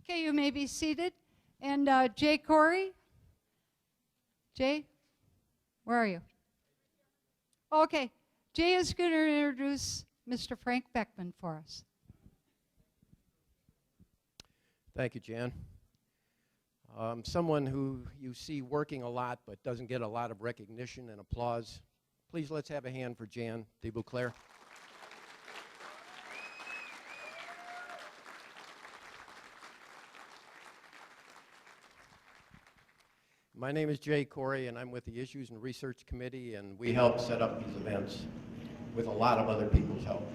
Okay, you may be seated. And Jay Corey? Jay, where are you? Okay, Jay is going to introduce Mr. Frank Beckman for us. Thank you, Jan. Someone who you see working a lot but doesn't get a lot of recognition and applause. Please let's have a hand for Jan DeBouclair. My name is Jay Corey, and I'm with the Issues and Research Committee, and we help set up these events with a lot of other people's help.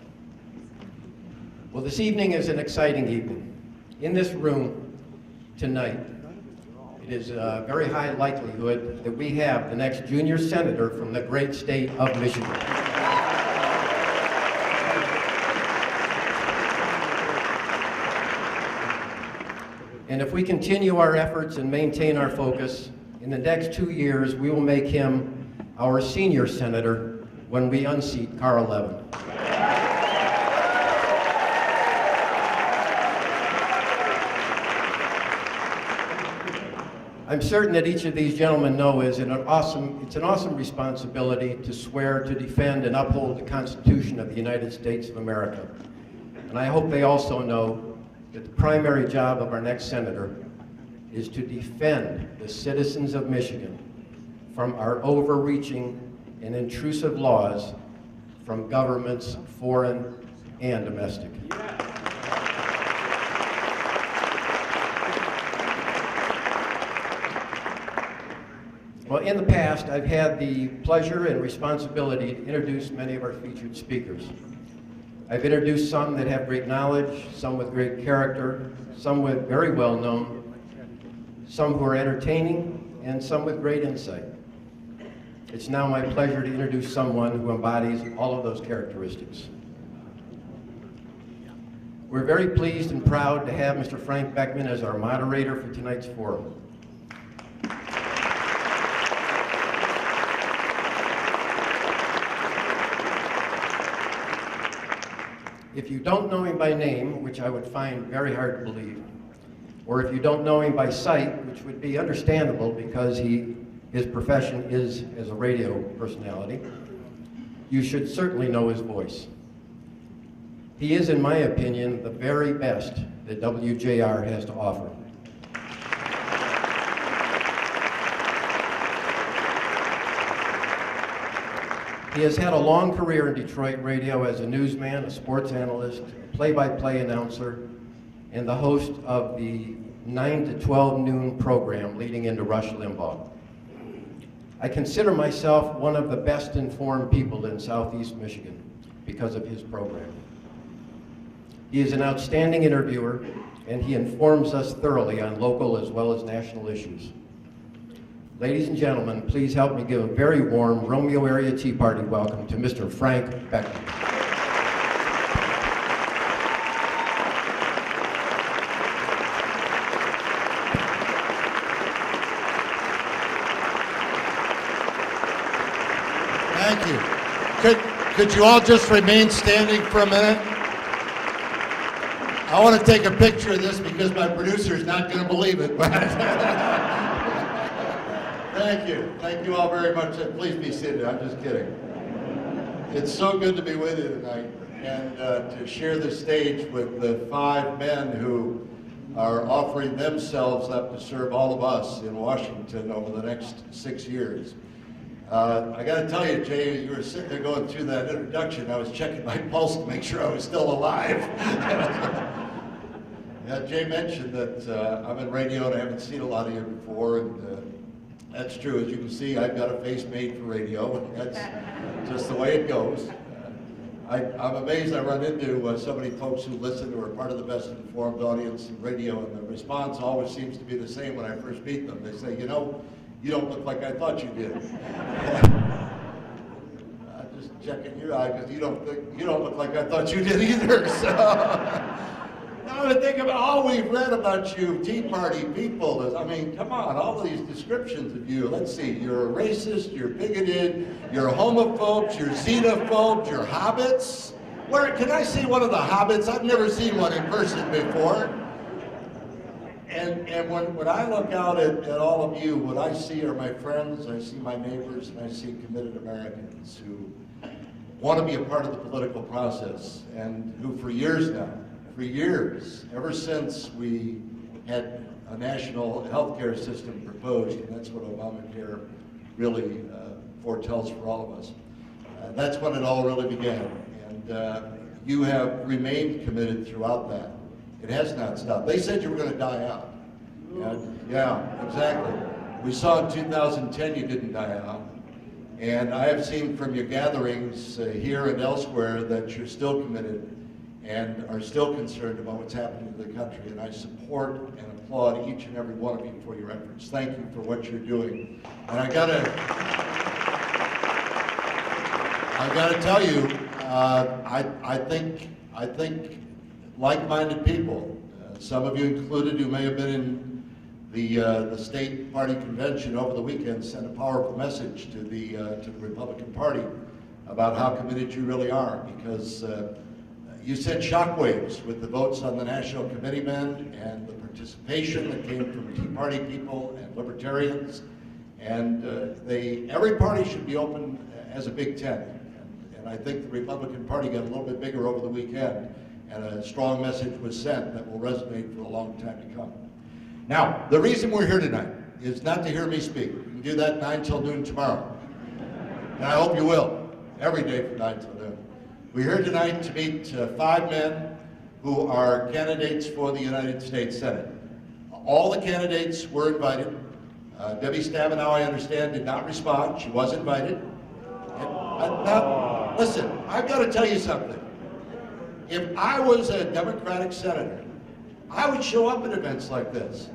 Well, this evening is an exciting evening. In this room tonight, it is a very high likelihood that we have the next junior senator from the great state of Michigan. And if we continue our efforts and maintain our focus, in the next 2 years, we will make him our senior senator when we unseat Carl Levin. I'm certain that each of these gentlemen know it's an awesome responsibility to swear to defend and uphold the Constitution of the United States of America. And I hope they also know that the primary job of our next senator is to defend the citizens of Michigan from our overreaching and intrusive laws from governments, foreign and domestic. Well, in the past, I've had the pleasure and responsibility to introduce many of our featured speakers. I've introduced some that have great knowledge, some with great character, some with very well known, some who are entertaining, and some with great insight. It's now my pleasure to introduce someone who embodies all of those characteristics. We're very pleased and proud to have Mr. Frank Beckman as our moderator for tonight's forum. If you don't know him by name, which I would find very hard to believe, or if you don't know him by sight, which would be understandable because his profession is as a radio personality, you should certainly know his voice. He is, in my opinion, the very best that WJR has to offer. He has had a long career in Detroit radio as a newsman, a sports analyst, a play-by-play announcer, and the host of the 9 to 12 noon program leading into Rush Limbaugh. I consider myself one of the best informed people in Southeast Michigan because of his program. He is an outstanding interviewer, and he informs us thoroughly on local as well as national issues. Ladies and gentlemen, please help me give a very warm Romeo Area Tea Party welcome to Mr. Frank Beckman. Thank you. Could you all just remain standing for a minute? I want to take a picture of this because my producer is not going to believe it. Thank you. Thank you all very much. Please be seated. I'm just kidding. It's so good to be with you tonight and to share the stage with the 5 men who are offering themselves up to serve all of us in Washington over the next 6 years. I got to tell you, Jay, you were sitting there going through that introduction. I was checking my pulse to make sure I was still alive. Jay mentioned that I'm in radio and I haven't seen a lot of you before, and that's true. As you can see, I've got a face made for radio. That's just the way it goes. I'm amazed I run into so many folks who listen who are part of the best informed audience in radio, and the response always seems to be the same when I first meet them. They say, you know, you don't look like I thought you did. I'm just checking your eye because you don't look like I thought you did either. So now to think about all we've read about you, Tea Party people. I mean, come on, all these descriptions of you. Let's see, you're a racist, you're bigoted, you're homophobes, you're xenophobes, you're hobbits. Where can I see one of the hobbits? I've never seen one in person before. And when I look out at all of you, what I see are my friends, I see my neighbors, and I see committed Americans who want to be a part of the political process, and who for years now, ever since we had a national health care system proposed, and that's what Obamacare really foretells for all of us. That's when it all really began, and you have remained committed throughout that. It has not stopped. They said you were going to die out. Yeah, exactly. We saw in 2010 you didn't die out. And I have seen from your gatherings here and elsewhere that you're still committed and are still concerned about what's happening to the country. And I support and applaud each and every one of you for your efforts. Thank you for what you're doing. And I gotta tell you, I think like-minded people, some of you included who may have been in the state party convention over the weekend, sent a powerful message to the Republican Party about how committed you really are, because you sent shockwaves with the votes on the national committeemen and the participation that came from Tea Party people and libertarians, and every party should be open as a big tent, and I think the Republican Party got a little bit bigger over the weekend, and a strong message was sent that will resonate for a long time to come. Now, the reason we're here tonight is not to hear me speak. You can do that 9 till noon tomorrow. And I hope you will, every day from 9 till noon. We're here tonight to meet 5 men who are candidates for the United States Senate. All the candidates were invited. Debbie Stabenow, I understand, did not respond. She was invited. Now, listen, I've got to tell you something. If I was a Democratic senator, I would show up at events like this.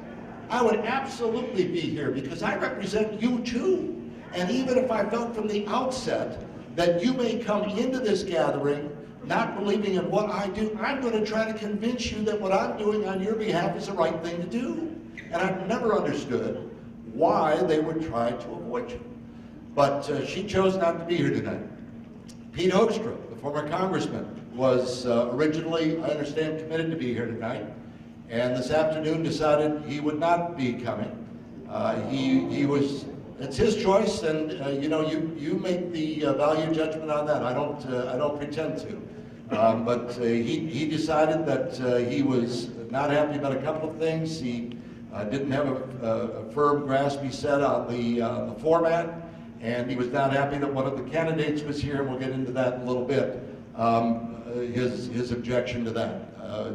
I would absolutely be here because I represent you too. And even if I felt from the outset that you may come into this gathering not believing in what I do, I'm going to try to convince you that what I'm doing on your behalf is the right thing to do. And I've never understood why they would try to avoid you. But she chose not to be here tonight. Pete Hoekstra, the former congressman, was originally, I understand, committed to be here tonight, and this afternoon decided he would not be coming. It's his choice, and you know, you make the value judgment on that. I don't pretend to. But he decided that he was not happy about a couple of things. He didn't have a firm grasp, he said, on the format, and he was not happy that one of the candidates was here, and we'll get into that in a little bit. His objection to that.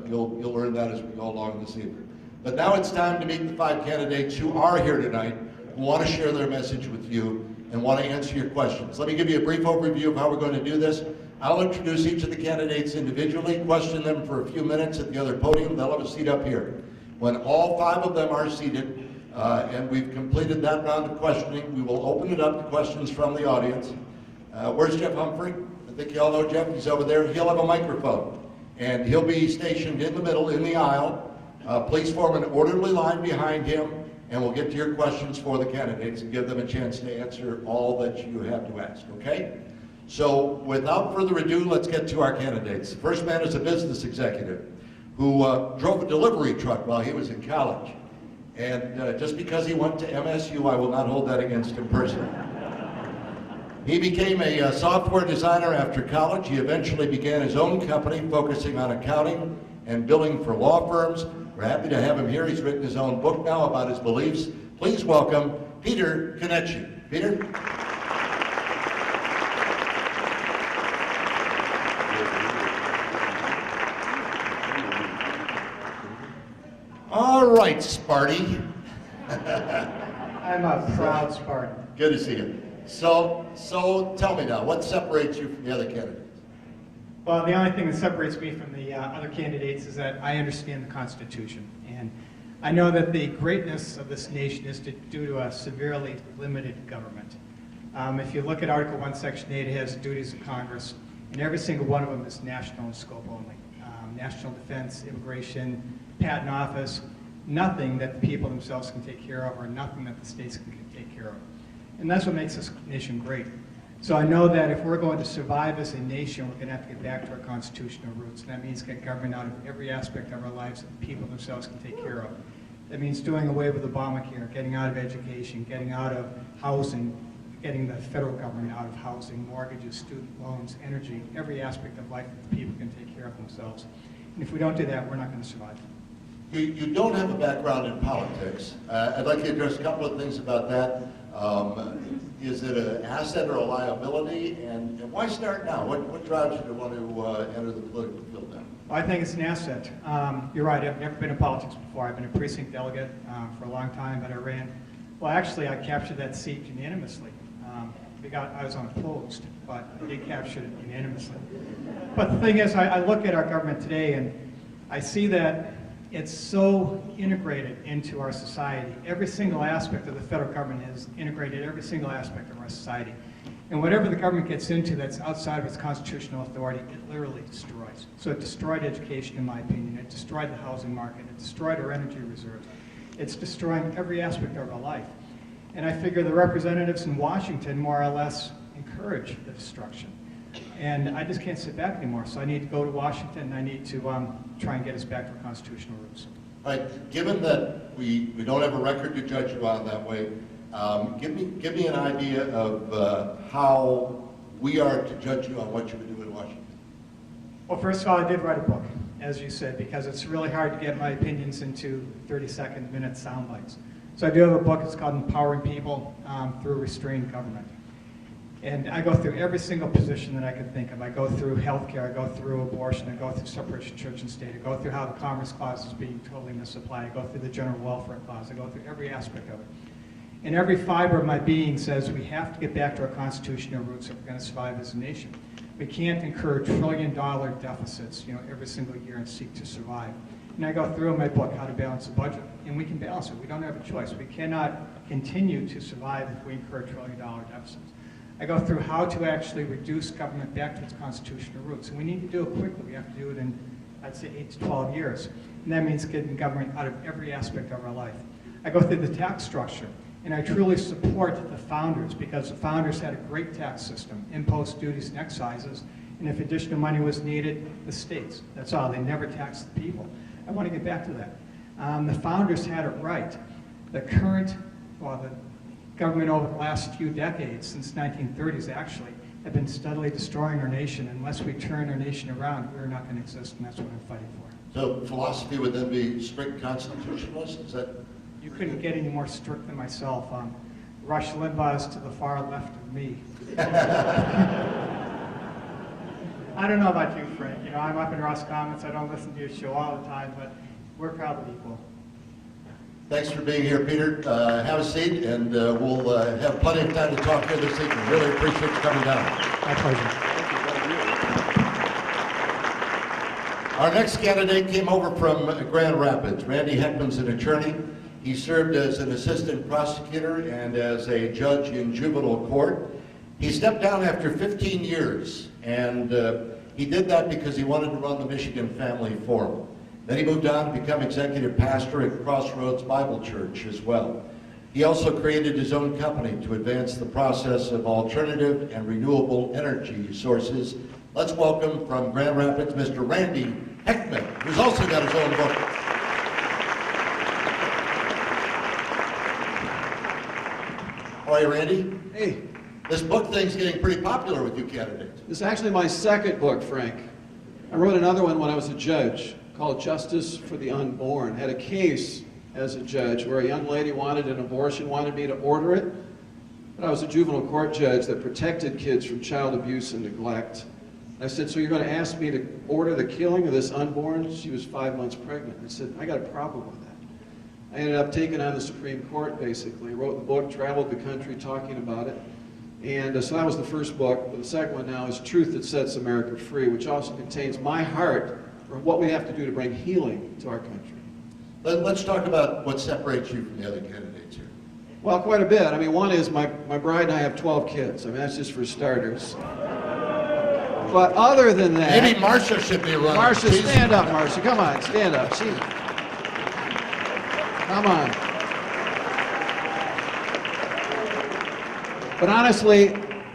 You'll learn that as we go along this evening. But now it's time to meet the 5 candidates who are here tonight, who want to share their message with you and want to answer your questions. Let me give you a brief overview of how we're going to do this. I'll introduce each of the candidates individually, question them for a few minutes at the other podium. They'll have a seat up here. When all 5 of them are seated and we've completed that round of questioning, we will open it up to questions from the audience. Where's Jeff Humphrey? I think you all know Jeff. He's over there. He'll have a microphone, and he'll be stationed in the middle, in the aisle. Please form an orderly line behind him, and we'll get to your questions for the candidates and give them a chance to answer all that you have to ask, okay? So without further ado, let's get to our candidates. The first man is a business executive who drove a delivery truck while he was in college. And just because he went to MSU, I will not hold that against him personally. He became a software designer after college. He eventually began his own company focusing on accounting and billing for law firms. We're happy to have him here. He's written his own book now about his beliefs. Please welcome Peter Konieczny. Peter? All right, Sparty. I'm a proud Spartan. Good to see you. So tell me now, what separates you from the other candidates? Well, the only thing that separates me from the other candidates is that I understand the Constitution. And I know that the greatness of this nation is due to a severely limited government. If you look at Article 1, Section 8, it has duties of Congress, and every single one of them is national in scope only. National defense, immigration, patent office, nothing that the people themselves can take care of, or nothing that the states can take care of. And that's what makes this nation great. So I know that if we're going to survive as a nation, we're going to have to get back to our constitutional roots. And that means get government out of every aspect of our lives that the people themselves can take care of. That means doing away with Obamacare, getting out of education, getting out of housing, getting the federal government out of housing, mortgages, student loans, energy, every aspect of life that the people can take care of themselves. And if we don't do that, we're not going to survive. You don't have a background in politics. I'd like to address a couple of things about that. Is it an asset or a liability? And why start now? What drives you to want to enter the political field now? I think it's an asset. You're right, I've never been in politics before. I've been a precinct delegate for a long time, but I captured that seat unanimously. I was unopposed, but I did capture it unanimously. But the thing is, I look at our government today and I see that it's so integrated into our society. Every single aspect of the federal government is integrated, every single aspect of our society. And whatever the government gets into that's outside of its constitutional authority, it literally destroys. So it destroyed education, in my opinion. It destroyed the housing market. It destroyed our energy reserves. It's destroying every aspect of our life. And I figure the representatives in Washington more or less encourage the destruction. And I just can't sit back anymore. So I need to go to Washington and I need to try and get us back to our constitutional roots. All right, given that we don't have a record to judge you on that way, give me an idea of how we are to judge you on what you would do in Washington. Well, first of all, I did write a book, as you said, because it's really hard to get my opinions into 30-second, minute sound bites. So I do have a book. It's called Empowering People Through Restrained Government. And I go through every single position that I can think of. I go through healthcare, I go through abortion, I go through separation of church and state, I go through how the Commerce Clause is being totally misapplied, I go through the General Welfare Clause, I go through every aspect of it. And every fiber of my being says we have to get back to our constitutional roots if we're going to survive as a nation. We can't incur trillion-dollar deficits, every single year and seek to survive. And I go through in my book how to balance a budget, and we can balance it. We don't have a choice. We cannot continue to survive if we incur trillion-dollar deficits. I go through how to actually reduce government back to its constitutional roots. And we need to do it quickly. We have to do it in, I'd say, 8 to 12 years. And that means getting government out of every aspect of our life. I go through the tax structure. And I truly support the founders because the founders had a great tax system, imposts, duties, and excises. And if additional money was needed, the states. That's all. They never taxed the people. I want to get back to that. The founders had it right. The government over the last few decades, since 1930s actually, have been steadily destroying our nation. Unless we turn our nation around, we're not going to exist, and that's what I'm fighting for. So philosophy would then be strict constitutionalist? Is that? You couldn't get any more strict than myself. Rush Limbaugh is to the far left of me. I don't know about you, Frank. I'm up in Roscommon, so I don't listen to your show all the time, but we're probably equal. Thanks for being here, Peter. Have a seat, and we'll have plenty of time to talk here this evening. Really appreciate you coming down. My pleasure. Our next candidate came over from Grand Rapids. Randy Heckman's an attorney. He served as an assistant prosecutor and as a judge in juvenile court. He stepped down after 15 years, and he did that because he wanted to run the Michigan Family Forum. Then he moved on to become executive pastor at Crossroads Bible Church as well. He also created his own company to advance the process of alternative and renewable energy sources. Let's welcome from Grand Rapids, Mr. Randy Heckman, who's also got his own book. How are you, Randy? Hey, This book thing's getting pretty popular with you candidates. this is actually my second book, Frank. I wrote another one when I was a judge called Justice for the Unborn. Had a case as a judge where a young lady wanted an abortion, wanted me to order it, but I was a juvenile court judge that protected kids from child abuse and neglect. I said, so you're going to ask me to order the killing of this unborn? She was 5 months pregnant. I said, I got a problem with that. I ended up taking on the Supreme Court, basically. Wrote the book, traveled the country talking about it. And so that was the first book. But the second one now is Truth That Sets America Free, which also contains my heart for what we have to do to bring healing to our country. Let's talk about what separates you from the other candidates here. Well, quite a bit. I mean, one is my bride and I have 12 kids. I mean, that's just for starters. But other than that... Maybe Marcia should be running. Marcia, stand up, Marcia. Come on, stand up. See? Come on. But honestly,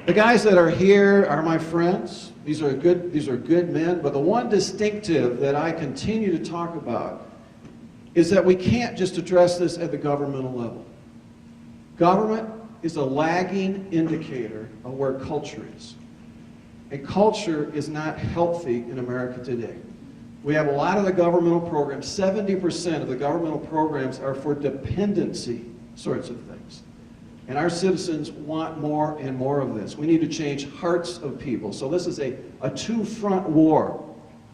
the guys that are here are my friends. These are good men. But the one distinctive that I continue to talk about is that we can't just address this at the governmental level. Government is a lagging indicator of where culture is. And culture is not healthy in America today. We have a lot of the governmental programs, 70% of the governmental programs are for dependency sorts of things. And our citizens want more and more of this. We need to change hearts of people. So this is a two-front war.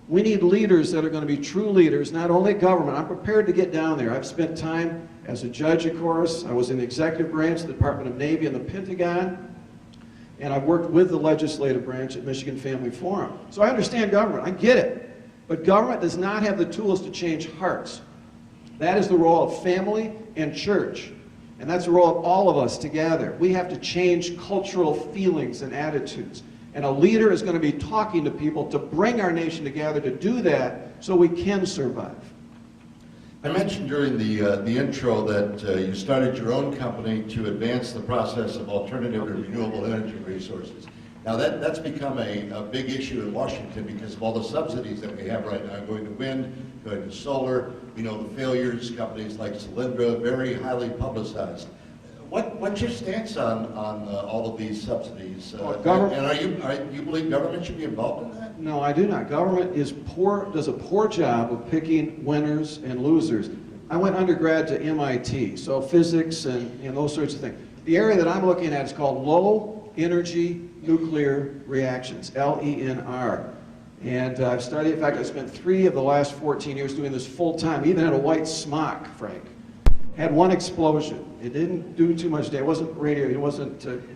We need leaders that are going to be true leaders, not only government. I'm prepared to get down there. I've spent time as a judge, of course. I was in the executive branch, the Department of Navy, and the Pentagon. And I've worked with the legislative branch at Michigan Family Forum. So I understand government. I get it. But government does not have the tools to change hearts. That is the role of family and church. And that's the role of all of us together. We have to change cultural feelings and attitudes. And a leader is going to be talking to people to bring our nation together to do that so we can survive. I mentioned during the intro that you started your own company to advance the process of alternative and renewable energy resources. Now that's become a big issue in Washington because of all the subsidies that we have right now, going to wind, going to solar, you know, the failures, companies like Solyndra, very highly publicized. What's your stance on all of these subsidies? And you believe government should be involved in that? No, I do not. Government is does a poor job of picking winners and losers. I went undergrad to MIT, so physics and those sorts of things. The area that I'm looking at is called low energy nuclear reactions, LENR. And I've studied, in fact, I spent 3 of the last 14 years doing this full time. Even had a white smock, Frank. Had one explosion. It didn't do too much damage. It wasn't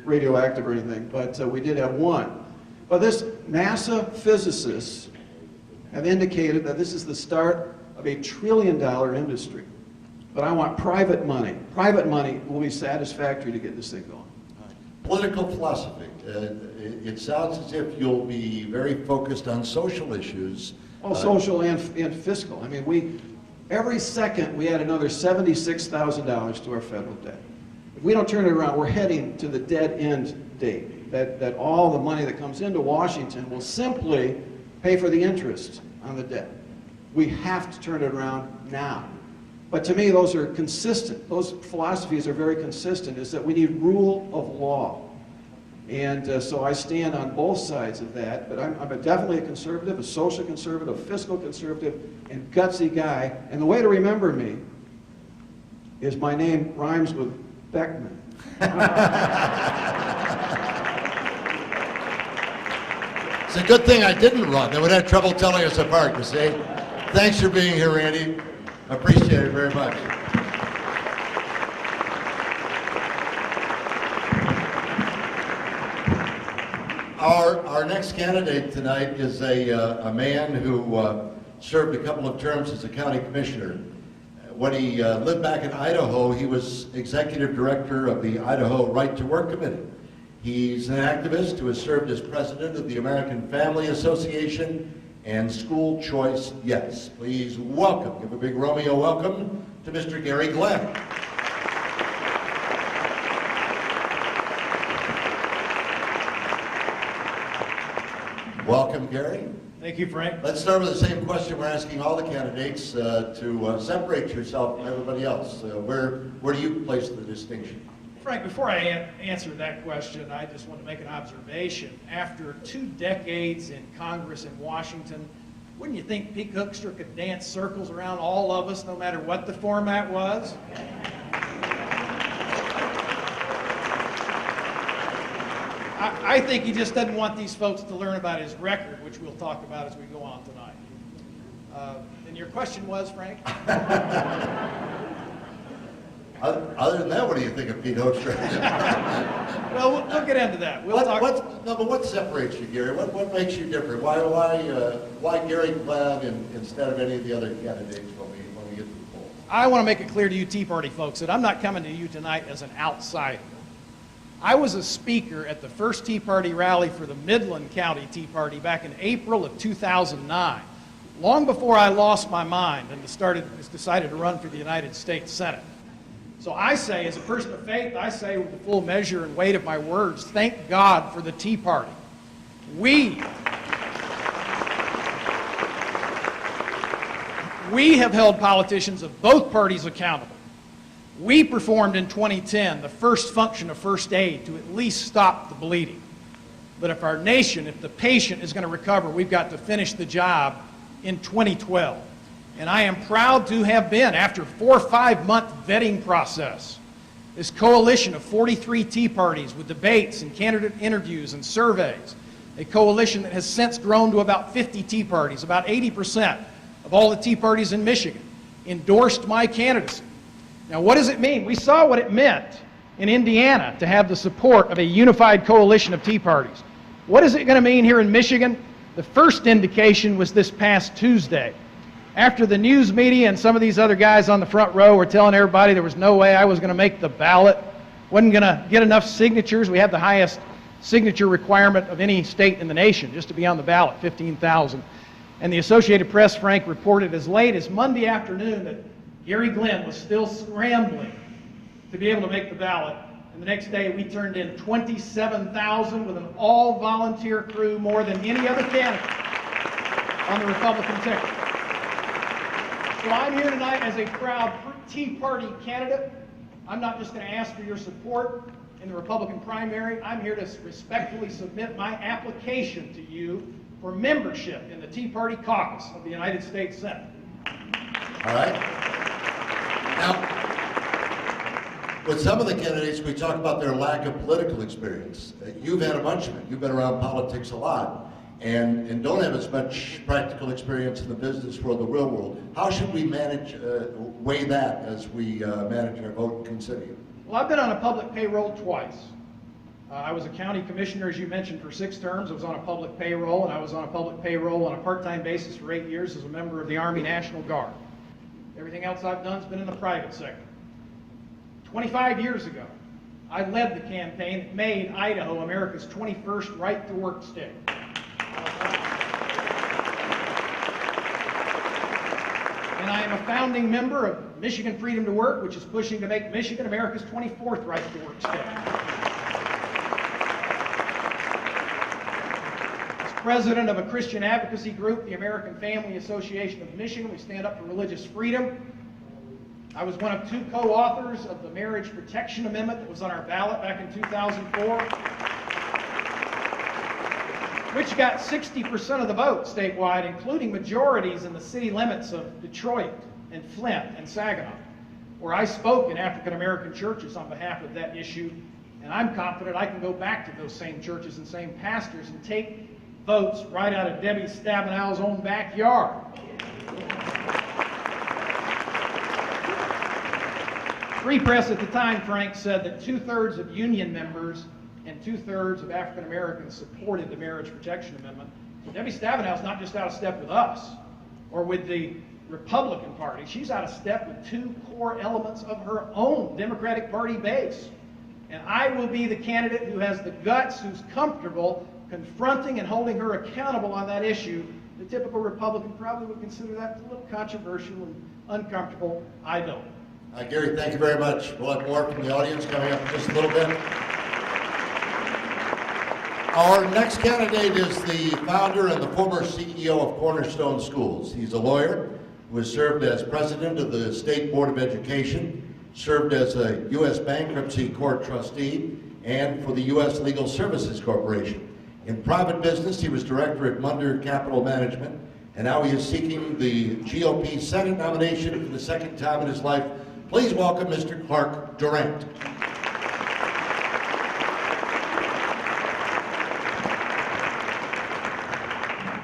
radioactive or anything, but we did have one. But this NASA physicists have indicated that this is the start of a $1 trillion industry. But I want private money. Private money will be satisfactory to get this thing going. Political philosophy. It sounds as if you'll be very focused on social issues. Well, social and fiscal. I mean, every second we add another $76,000 to our federal debt. If we don't turn it around, we're heading to the dead end date. That all the money that comes into Washington will simply pay for the interest on the debt. We have to turn it around now. But to me, those are consistent. Those philosophies are very consistent, is that we need rule of law. And so I stand on both sides of that, but I'm definitely a conservative, a social conservative, a fiscal conservative, and gutsy guy. And the way to remember me is my name rhymes with Beckman. It's a good thing I didn't run. They would have trouble telling us apart, you see. Thanks for being here, Randy. I appreciate it very much. Our next candidate tonight is a man who served a couple of terms as a county commissioner. When he lived back in Idaho, he was executive director of the Idaho Right to Work Committee. He's an activist who has served as president of the American Family Association and School Choice Yes. Please welcome, give a big Romeo welcome to Mr. Gary Glenn. Welcome, Gary. Thank you, Frank. Let's start with the same question we're asking all the candidates to separate yourself from everybody else. Where do you place the distinction? Frank, before I answer that question, I just want to make an observation. After 2 decades in Congress in Washington, wouldn't you think Pete Hoekstra could dance circles around all of us, no matter what the format was? I think he just doesn't want these folks to learn about his record, which we'll talk about as we go on tonight. And your question was, Frank? Other than that, what do you think of Pete Hoekstra? Well, we'll get into that. We'll talk. But what separates you, Gary? What makes you different? Why Gary Glenn instead of any of the other candidates when we get to the polls? I want to make it clear to you Tea Party folks that I'm not coming to you tonight as an outsider. I was a speaker at the first Tea Party rally for the Midland County Tea Party back in April of 2009, long before I lost my mind and decided to run for the United States Senate. So I say, as a person of faith, I say with the full measure and weight of my words, thank God for the Tea Party. We We have held politicians of both parties accountable. We performed in 2010 the first function of first aid to at least stop the bleeding. But if our nation, if the patient is going to recover, we've got to finish the job in 2012. And I am proud to have been, after a 4 or 5 month vetting process, this coalition of 43 Tea Parties with debates and candidate interviews and surveys, a coalition that has since grown to about 50 Tea Parties, about 80% of all the Tea Parties in Michigan, endorsed my candidacy. Now, what does it mean? We saw what it meant in Indiana to have the support of a unified coalition of Tea Parties. What is it going to mean here in Michigan? The first indication was this past Tuesday. After the news media and some of these other guys on the front row were telling everybody there was no way I was going to make the ballot, wasn't going to get enough signatures. We have the highest signature requirement of any state in the nation just to be on the ballot, 15,000. And the Associated Press, Frank, reported as late as Monday afternoon that Gary Glenn was still scrambling to be able to make the ballot. And the next day we turned in 27,000 with an all-volunteer crew, more than any other candidate on the Republican ticket. So I'm here tonight as a proud Tea Party candidate. I'm not just going to ask for your support in the Republican primary. I'm here to respectfully submit my application to you for membership in the Tea Party caucus of the United States Senate. All right. Now, with some of the candidates, we talk about their lack of political experience. You've had a bunch of it. You've been around politics a lot and don't have as much practical experience in the business world, the real world. How should we weigh that as we manage our vote and consider you? Well, I've been on a public payroll twice. I was a county commissioner, as you mentioned, for 6 terms. I was on a public payroll, and I was on a public payroll on a part-time basis for 8 years as a member of the Army National Guard. Everything else I've done has been in the private sector. 25 years ago, I led the campaign that made Idaho America's 21st right-to-work state. And I am a founding member of Michigan Freedom to Work, which is pushing to make Michigan America's 24th right-to-work state. As president of a Christian advocacy group, the American Family Association of Michigan, we stand up for religious freedom. I was one of 2 co-authors of the Marriage Protection Amendment that was on our ballot back in 2004, which got 60% of the vote statewide, including majorities in the city limits of Detroit and Flint and Saginaw, where I spoke in African American churches on behalf of that issue. And I'm confident I can go back to those same churches and same pastors and take votes right out of Debbie Stabenow's own backyard. Free Press at the time, Frank, said that 2/3 of union members and 2/3 of African Americans supported the Marriage Protection Amendment. So Debbie Stabenow's not just out of step with us or with the Republican Party. She's out of step with 2 core elements of her own Democratic Party base. And I will be the candidate who has the guts, who's comfortable confronting and holding her accountable on that issue. The typical Republican probably would consider that a little controversial and uncomfortable. I don't. Gary, thank you very much. We'll have more from the audience coming up in just a little bit. Our next candidate is the founder and the former CEO of Cornerstone Schools. He's a lawyer who has served as president of the State Board of Education, served as a U.S. Bankruptcy Court trustee, and for the U.S. Legal Services Corporation. In private business, he was director at Munder Capital Management, and now he is seeking the GOP Senate nomination for the 2nd time in his life. Please welcome Mr. Clark Durant.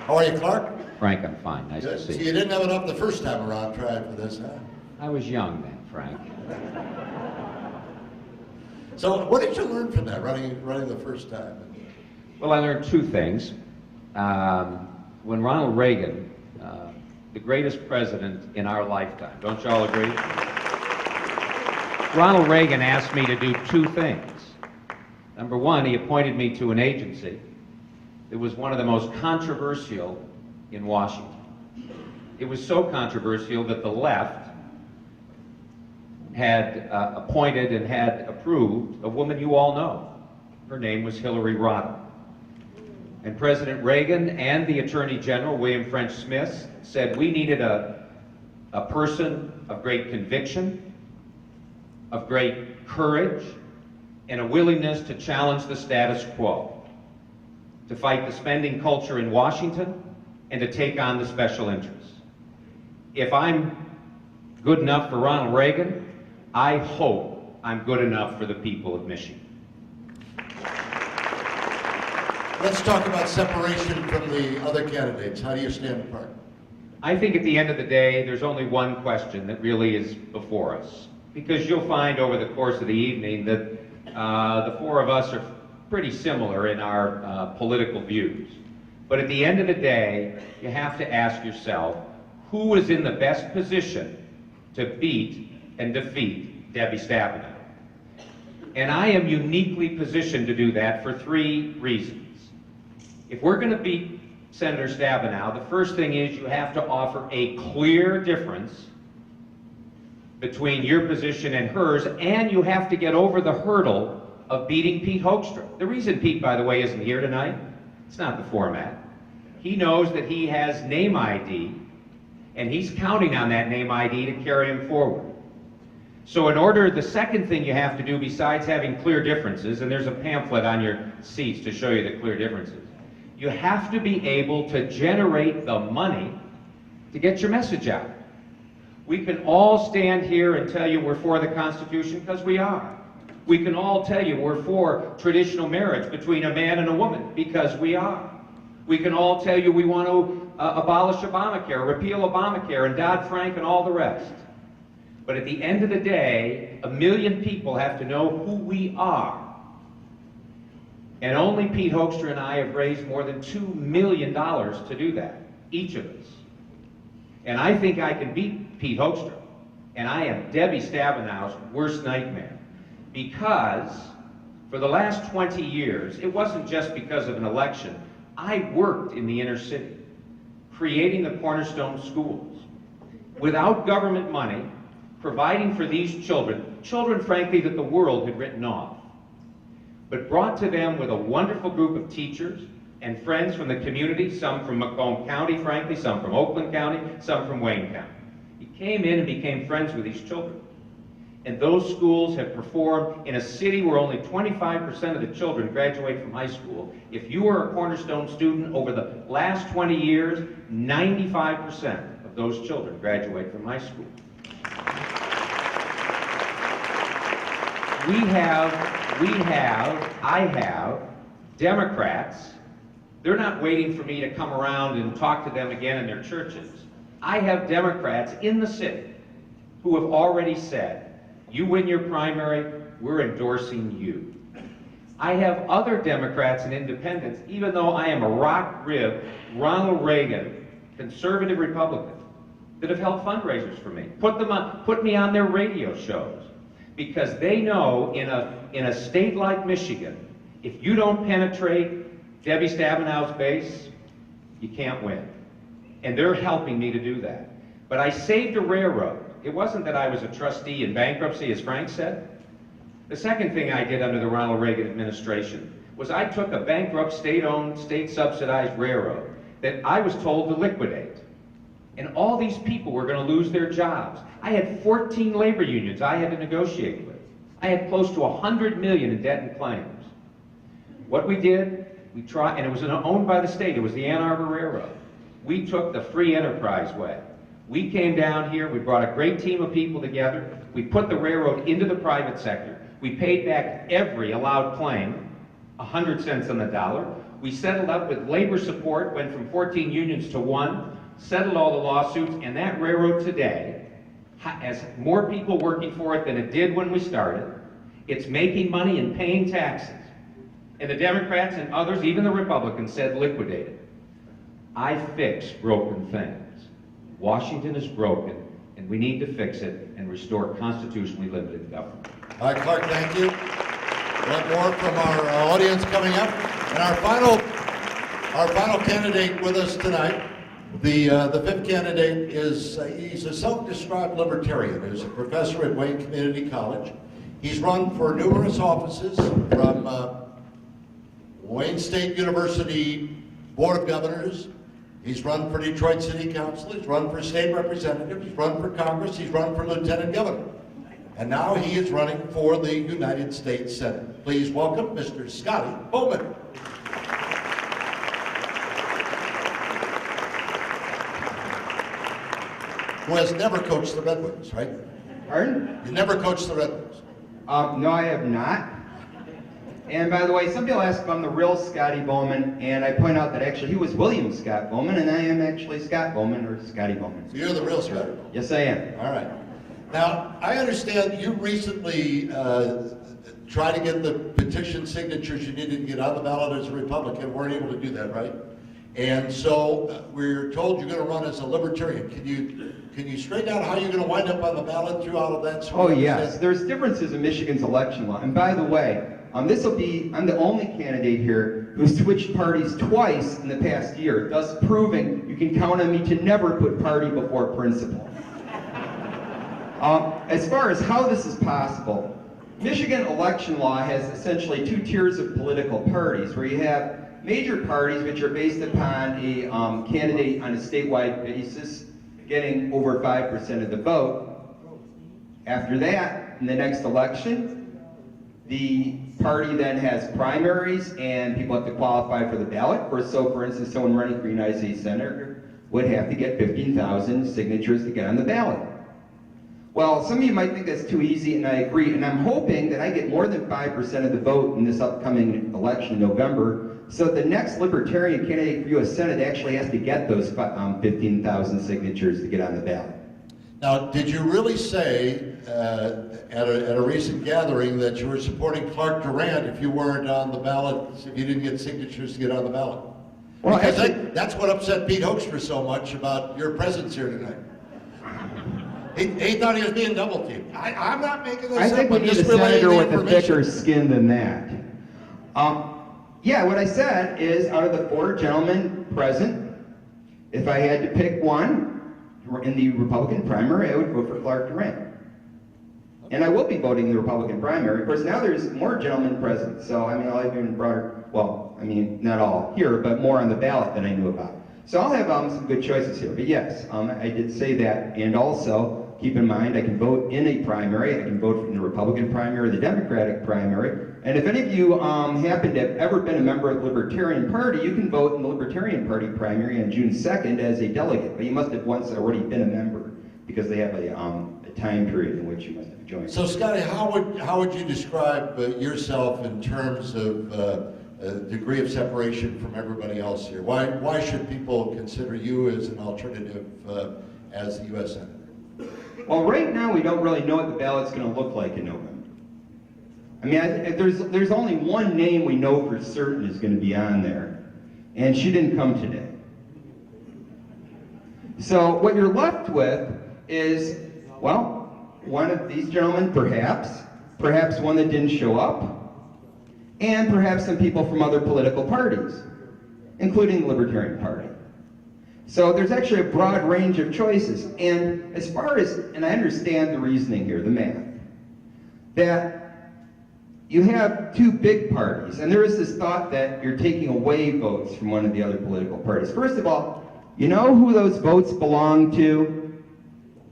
How are you, Clark? Frank, I'm fine. Nice Good. to see So you. you didn't have enough the first time around trying for this, huh? I was young then, Frank. So what did you learn from that, running the first time? Well, I learned 2 things. When Ronald Reagan, the greatest president in our lifetime, don't you all agree? Ronald Reagan asked me to do 2 things. Number 1, he appointed me to an agency that was one of the most controversial in Washington. It was so controversial that the left had appointed and had approved a woman you all know. Her name was Hillary Rodham. And President Reagan and the Attorney General, William French Smith, said we needed a a person of great conviction, of great courage, and a willingness to challenge the status quo, to fight the spending culture in Washington, and to take on the special interests. If I'm good enough for Ronald Reagan, I hope I'm good enough for the people of Michigan. Let's talk about separation from the other candidates. How do you stand apart? I think at the end of the day, there's only one question that really is before us. Because you'll find over the course of the evening that the four of us are pretty similar in our political views. But at the end of the day, you have to ask yourself, who is in the best position to beat and defeat Debbie Stabenow? And I am uniquely positioned to do that for 3 reasons. If we're going to beat Senator Stabenow, the first thing is you have to offer a clear difference between your position and hers, and you have to get over the hurdle of beating Pete Hoekstra. The reason Pete, by the way, isn't here tonight, it's not the format. He knows that he has name ID, and he's counting on that name ID to carry him forward. So in order, the second thing you have to do besides having clear differences, and there's a pamphlet on your seats to show you the clear differences, you have to be able to generate the money to get your message out. We can all stand here and tell you we're for the Constitution, because we are. We can all tell you we're for traditional marriage between a man and a woman, because we are. We can all tell you we want to abolish Obamacare, repeal Obamacare, and Dodd-Frank and all the rest. But at the end of the day, 1 million people have to know who we are. And only Pete Hoekstra and I have raised more than $2 million to do that, each of us. And I think I can beat Pete Hoekstra. And I am Debbie Stabenow's worst nightmare. Because for the last 20 years, it wasn't just because of an election. I worked in the inner city, creating the cornerstone schools. Without government money, providing for these children, frankly, that the world had written off, but brought to them with a wonderful group of teachers and friends from the community, some from Macomb County, frankly, some from Oakland County, some from Wayne County. He came in and became friends with these children. And those schools have performed in a city where only 25% of the children graduate from high school. If you were a Cornerstone student over the last 20 years, 95% of those children graduate from high school. I have Democrats. They're not waiting for me to come around and talk to them again in their churches. I have Democrats in the city who have already said, you win your primary, we're endorsing you. I have other Democrats and independents, even though I am a rock-ribbed Ronald Reagan conservative Republican, that have held fundraisers for me, put me on their radio shows, because they know in a state like Michigan, if you don't penetrate Debbie Stabenow's base, you can't win. And they're helping me to do that. But I saved a railroad. It wasn't that I was a trustee in bankruptcy, as Frank said. The second thing I did under the Ronald Reagan administration was I took a bankrupt, state-owned, state-subsidized railroad that I was told to liquidate. And all these people were going to lose their jobs. I had 14 labor unions I had to negotiate with. I had close to $100 million in debt and claims. What we did, we tried, and it was owned by the state. It was the Ann Arbor Railroad. We took the free enterprise way. We came down here, we brought a great team of people together, we put the railroad into the private sector, we paid back every allowed claim, 100 cents on the dollar, we settled up with labor support, went from 14 unions to 1, settled all the lawsuits, and that railroad today has more people working for it than it did when we started. It's making money and paying taxes. And the Democrats and others, even the Republicans, said liquidate it. I fix broken things. Washington is broken, and we need to fix it and restore constitutionally limited government. All right, Clark, thank you. A lot more from our audience coming up. And our final candidate with us tonight, the fifth candidate is, he's a self-described libertarian. He's a professor at Wayne Community College. He's run for numerous offices from Wayne State University Board of Governors, He's run for Detroit City Council, he's run for state representative, he's run for Congress, he's run for lieutenant governor. And now he is running for the United States Senate. Please welcome Mr. Scotty Bowman. Who has never coached the Red Wings, right? Pardon? You never coached the Red Wings. No, I have not. And by the way, some people ask if I'm the real Scotty Bowman, and I point out that actually he was William Scott Bowman, and I am actually Scott Bowman, or Scotty Bowman. So you're the real Scotty Bowman. Yes, I am. All right. Now, I understand you recently tried to get the petition signatures you needed to get on the ballot as a Republican, weren't able to do that, right? And so we're told you're going to run as a Libertarian. Can you straighten out how you're going to wind up on the ballot through all of that? So Oh, yes. There's differences in Michigan's election law. And by the way, I'm the only candidate here who switched parties twice in the past year, thus proving you can count on me to never put party before principle. As far as how this is possible, Michigan election law has essentially two tiers of political parties, where you have major parties which are based upon a candidate on a statewide basis getting over 5% of the vote. After that, in the next election, the party then has primaries and people have to qualify for the ballot. So for instance, someone running for United States Senator would have to get 15,000 signatures to get on the ballot. Well, some of you might think that's too easy, and I agree, and I'm hoping that I get more than 5% of the vote in this upcoming election in November, so the next Libertarian candidate for U.S. Senate actually has to get those 15,000 signatures to get on the ballot. Now, did you really say at a recent gathering that you were supporting Clark Durant if you weren't on the ballot, if you didn't get signatures to get on the ballot? Well, because actually, that's what upset Pete Hoekstra so much about your presence here tonight. He thought he was being double teamed. I'm not making this up. I think we I'm need a just relaying senator the with a information. thicker skin than that. Yeah, what I said is, out of the four gentlemen present, if I had to pick one in the Republican primary, I would vote for Clark Durant. And I will be voting in the Republican primary. Of course, now there's more gentlemen present, so I mean, I'll have even broader, well, I mean, not all here, but more on the ballot than I knew about. So I'll have some good choices here. But yes, I did say that, and also, keep in mind, I can vote in a primary. I can vote in the Republican primary or the Democratic primary. And if any of you happen to have ever been a member of the Libertarian Party, you can vote in the Libertarian Party primary on June 2nd as a delegate. But you must have once already been a member, because they have a time period in which you must have joined. So, Scotty, how would you describe yourself in terms of degree of separation from everybody else here? Why should people consider you as an alternative as the U.S. Senator? Well, right now we don't really know what the ballot's going to look like in November. I mean, there's only one name we know for certain is going to be on there, and she didn't come today. So what you're left with is, well, one of these gentlemen perhaps one that didn't show up, and perhaps some people from other political parties, including the Libertarian Party. So there's actually a broad range of choices. And as far as, and I understand the reasoning here, the math, that you have two big parties, and there is this thought that you're taking away votes from one of the other political parties. First of all, you know who those votes belong to?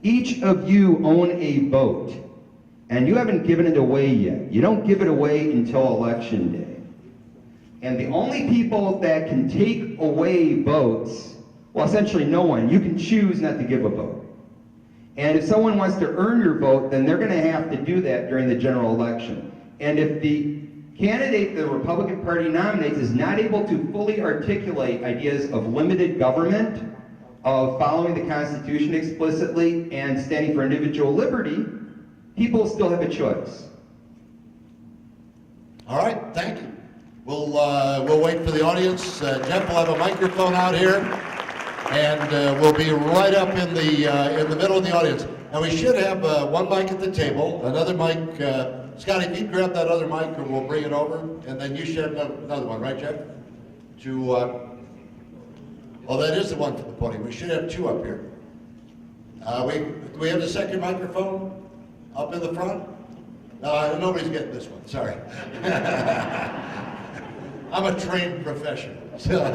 Each of you own a vote, and you haven't given it away yet. You don't give it away until Election Day. And the only people that can take away votes, well, essentially no one. You can choose not to give a vote. And if someone wants to earn your vote, then they're going to have to do that during the general election. And if the candidate the Republican Party nominates is not able to fully articulate ideas of limited government, of following the Constitution explicitly, and standing for individual liberty, people still have a choice. All right, thank you. We'll wait for the audience. Jeff will have a microphone out here, and we'll be right up in the middle of the audience. And we should have one mic at the table, another mic. Scotty, if you grab that other mic, and we'll bring it over, and then you should have another one, right, Jeff? Oh, that is the one for the podium. We should have two up here. Do we have the second microphone up in the front? No, nobody's getting this one. Sorry. I'm a trained professional, so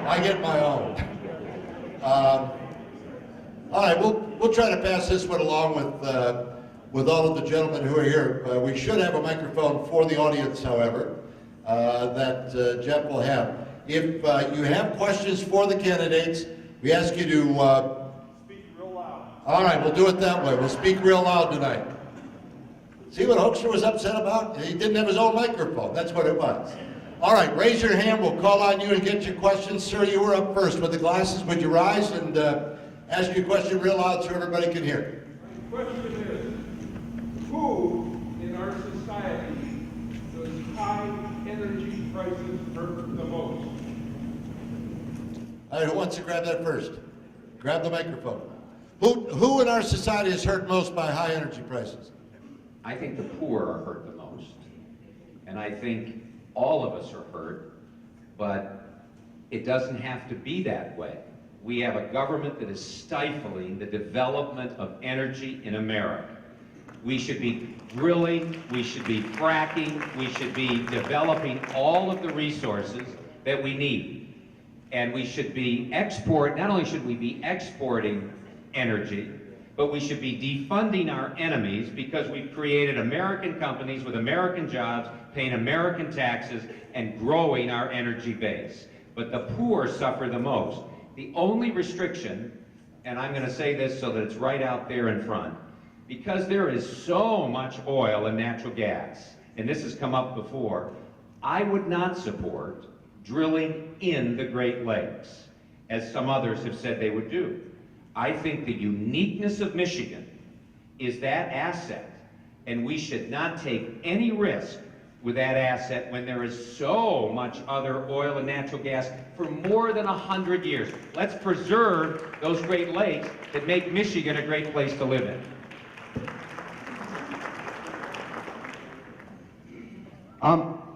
I get my own. All right, we'll try to pass this one along with all of the gentlemen who are here. We should have a microphone for the audience, however, that Jeff will have. If you have questions for the candidates, we ask you to speak real loud. All right, we'll do it that way. We'll speak real loud tonight. See what Hoekstra was upset about? He didn't have his own microphone. That's what it was. All right, raise your hand. We'll call on you and get your questions. Sir, you were up first with the glasses. Would you rise and ask your question real loud so everybody can hear? The question is, who in our society does high energy prices hurt the most? All right, who wants to grab that first? Grab the microphone. Who in our society is hurt most by high energy prices? I think the poor are hurt the most. And I think all of us are hurt, but it doesn't have to be that way. We have a government that is stifling the development of energy in America. We should be drilling, we should be fracking, we should be developing all of the resources that we need. And we should be not only should we be exporting energy, but we should be defunding our enemies because we've created American companies with American jobs, paying American taxes, and growing our energy base. But the poor suffer the most. The only restriction, and I'm going to say this so that it's right out there in front, because there is so much oil and natural gas, and this has come up before, I would not support drilling in the Great Lakes, as some others have said they would do. I think the uniqueness of Michigan is that asset, and we should not take any risk with that asset when there is so much other oil and natural gas for more than 100 years. Let's preserve those Great Lakes that make Michigan a great place to live in.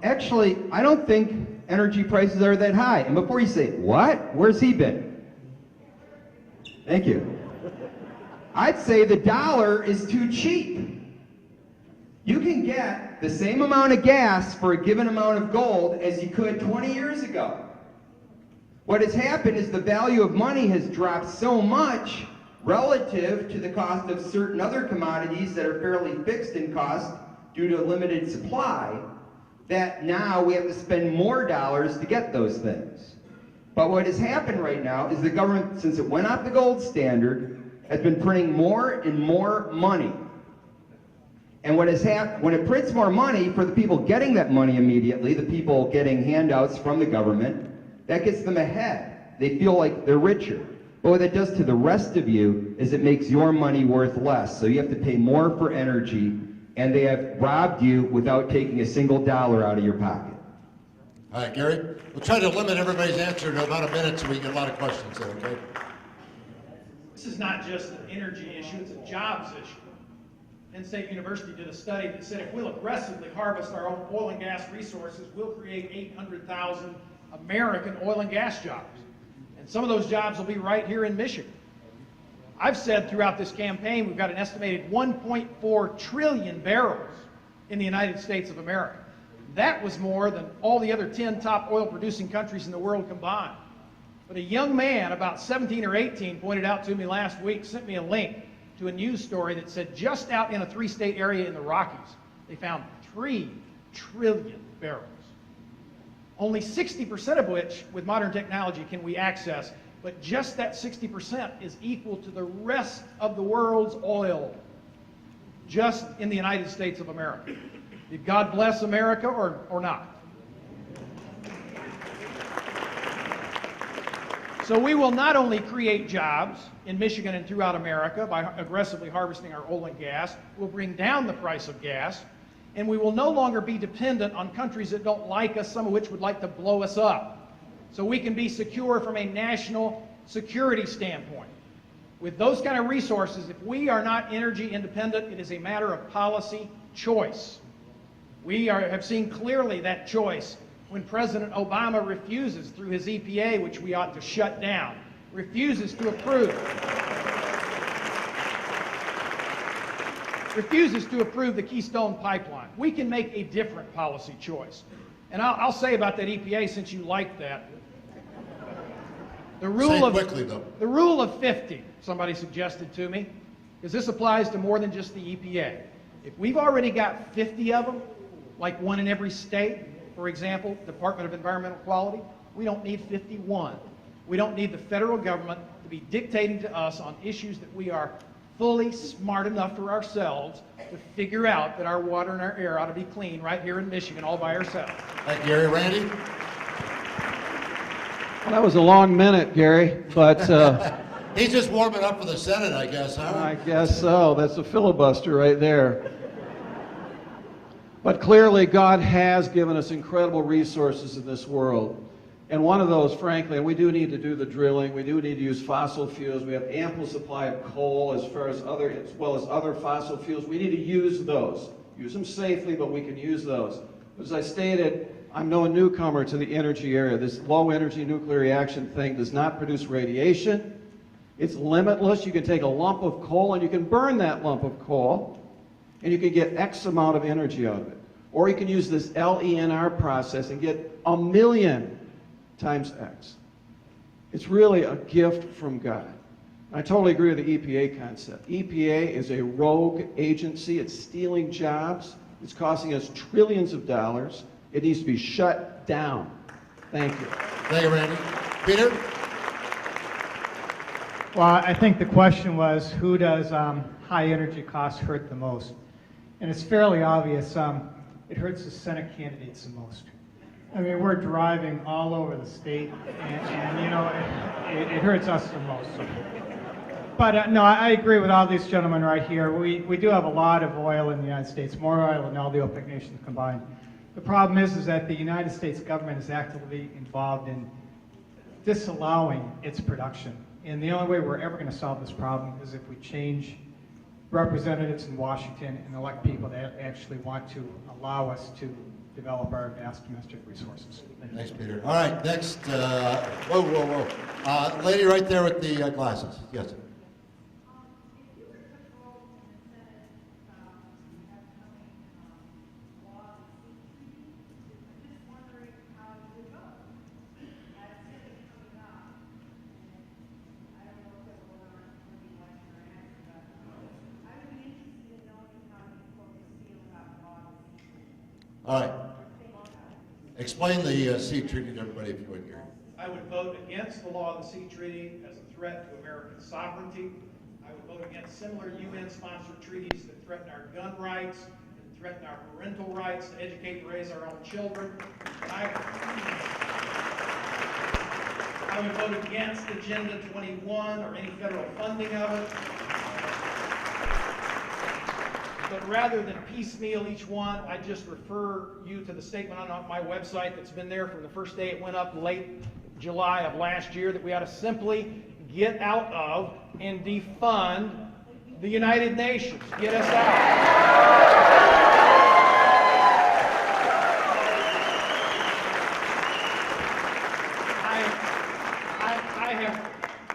Actually, I don't think energy prices are that high. And before you say, what? Where's he been? Thank you. I'd say the dollar is too cheap. You can get the same amount of gas for a given amount of gold as you could 20 years ago. What has happened is the value of money has dropped so much relative to the cost of certain other commodities that are fairly fixed in cost due to a limited supply, that now we have to spend more dollars to get those things. But what has happened right now is the government, since it went off the gold standard, has been printing more and more money. And what has happened, when it prints more money for the people getting that money immediately, the people getting handouts from the government, that gets them ahead. They feel like they're richer. But what that does to the rest of you is it makes your money worth less. So you have to pay more for energy, and they have robbed you without taking a single dollar out of your pocket. All right, Gary, we'll try to limit everybody's answer to about a minute so we get a lot of questions in, okay? This is not just an energy issue, it's a jobs issue. Penn State University did a study that said if we'll aggressively harvest our own oil and gas resources, we'll create 800,000 American oil and gas jobs. And some of those jobs will be right here in Michigan. I've said throughout this campaign we've got an estimated 1.4 trillion barrels in the United States of America. That was more than all the other 10 top oil-producing countries in the world combined. But a young man, about 17 or 18, pointed out to me last week, sent me a link to a news story that said just out in a 3-state area in the Rockies, they found 3 trillion barrels. Only 60% of which, with modern technology, can we access, but just that 60% is equal to the rest of the world's oil, just in the United States of America. Did God bless America or not? So we will not only create jobs in Michigan and throughout America by aggressively harvesting our oil and gas, we'll bring down the price of gas, and we will no longer be dependent on countries that don't like us, some of which would like to blow us up. So we can be secure from a national security standpoint. With those kind of resources, if we are not energy independent, it is a matter of policy choice. We have seen clearly that choice when President Obama refuses, through his EPA, which we ought to shut down, refuses to approve the Keystone Pipeline. We can make a different policy choice. And I'll say about that EPA, since you like that, The rule Say it of quickly, though. The rule of 50, somebody suggested to me, because this applies to more than just the EPA. If we've already got 50 of them, like one in every state, for example, Department of Environmental Quality, we don't need 51. We don't need the federal government to be dictating to us on issues that we are fully smart enough for ourselves to figure out that our water and our air ought to be clean right here in Michigan all by ourselves. Thank you, Gary. Randy? Well, that was a long minute, Gary, but He's just warming up for the Senate, I guess, huh? I guess so. That's a filibuster right there. But clearly, God has given us incredible resources in this world. And one of those, frankly, and we do need to do the drilling, we do need to use fossil fuels, we have ample supply of coal as well as other fossil fuels. We need to use those. Use them safely, but we can use those. As I stated, I'm no newcomer to the energy area. This low energy nuclear reaction thing does not produce radiation. It's limitless. You can take a lump of coal and you can burn that lump of coal and you can get X amount of energy out of it. Or you can use this LENR process and get 1,000,000 times X. It's really a gift from God. I totally agree with the EPA concept. EPA is a rogue agency. It's stealing jobs. It's costing us trillions of dollars. It needs to be shut down. Thank you. Thank you, Randy. Peter? Well, I think the question was, who does high energy costs hurt the most? And it's fairly obvious. It hurts the Senate candidates the most. I mean, we're driving all over the state, and you know, it hurts us the most. But no, I agree with all these gentlemen right here. We do have a lot of oil in the United States, more oil than all the OPEC nations combined. The problem is that the United States government is actively involved in disallowing its production. And the only way we're ever going to solve this problem is if we change representatives in Washington and elect people that actually want to allow us to develop our vast domestic resources. Thanks, Peter. All right, next. Whoa. Lady right there with the glasses. Yes. All right. Explain the sea treaty to everybody if you would, Gary. I would vote against the law of the sea treaty as a threat to American sovereignty. I would vote against similar UN-sponsored treaties that threaten our gun rights, that threaten our parental rights to educate and raise our own children. I would vote against Agenda 21 or any federal funding of it. But rather than piecemeal each one, I just refer you to the statement on my website that's been there from the first day it went up late July of last year, that we ought to simply get out of and defund the United Nations. Get us out.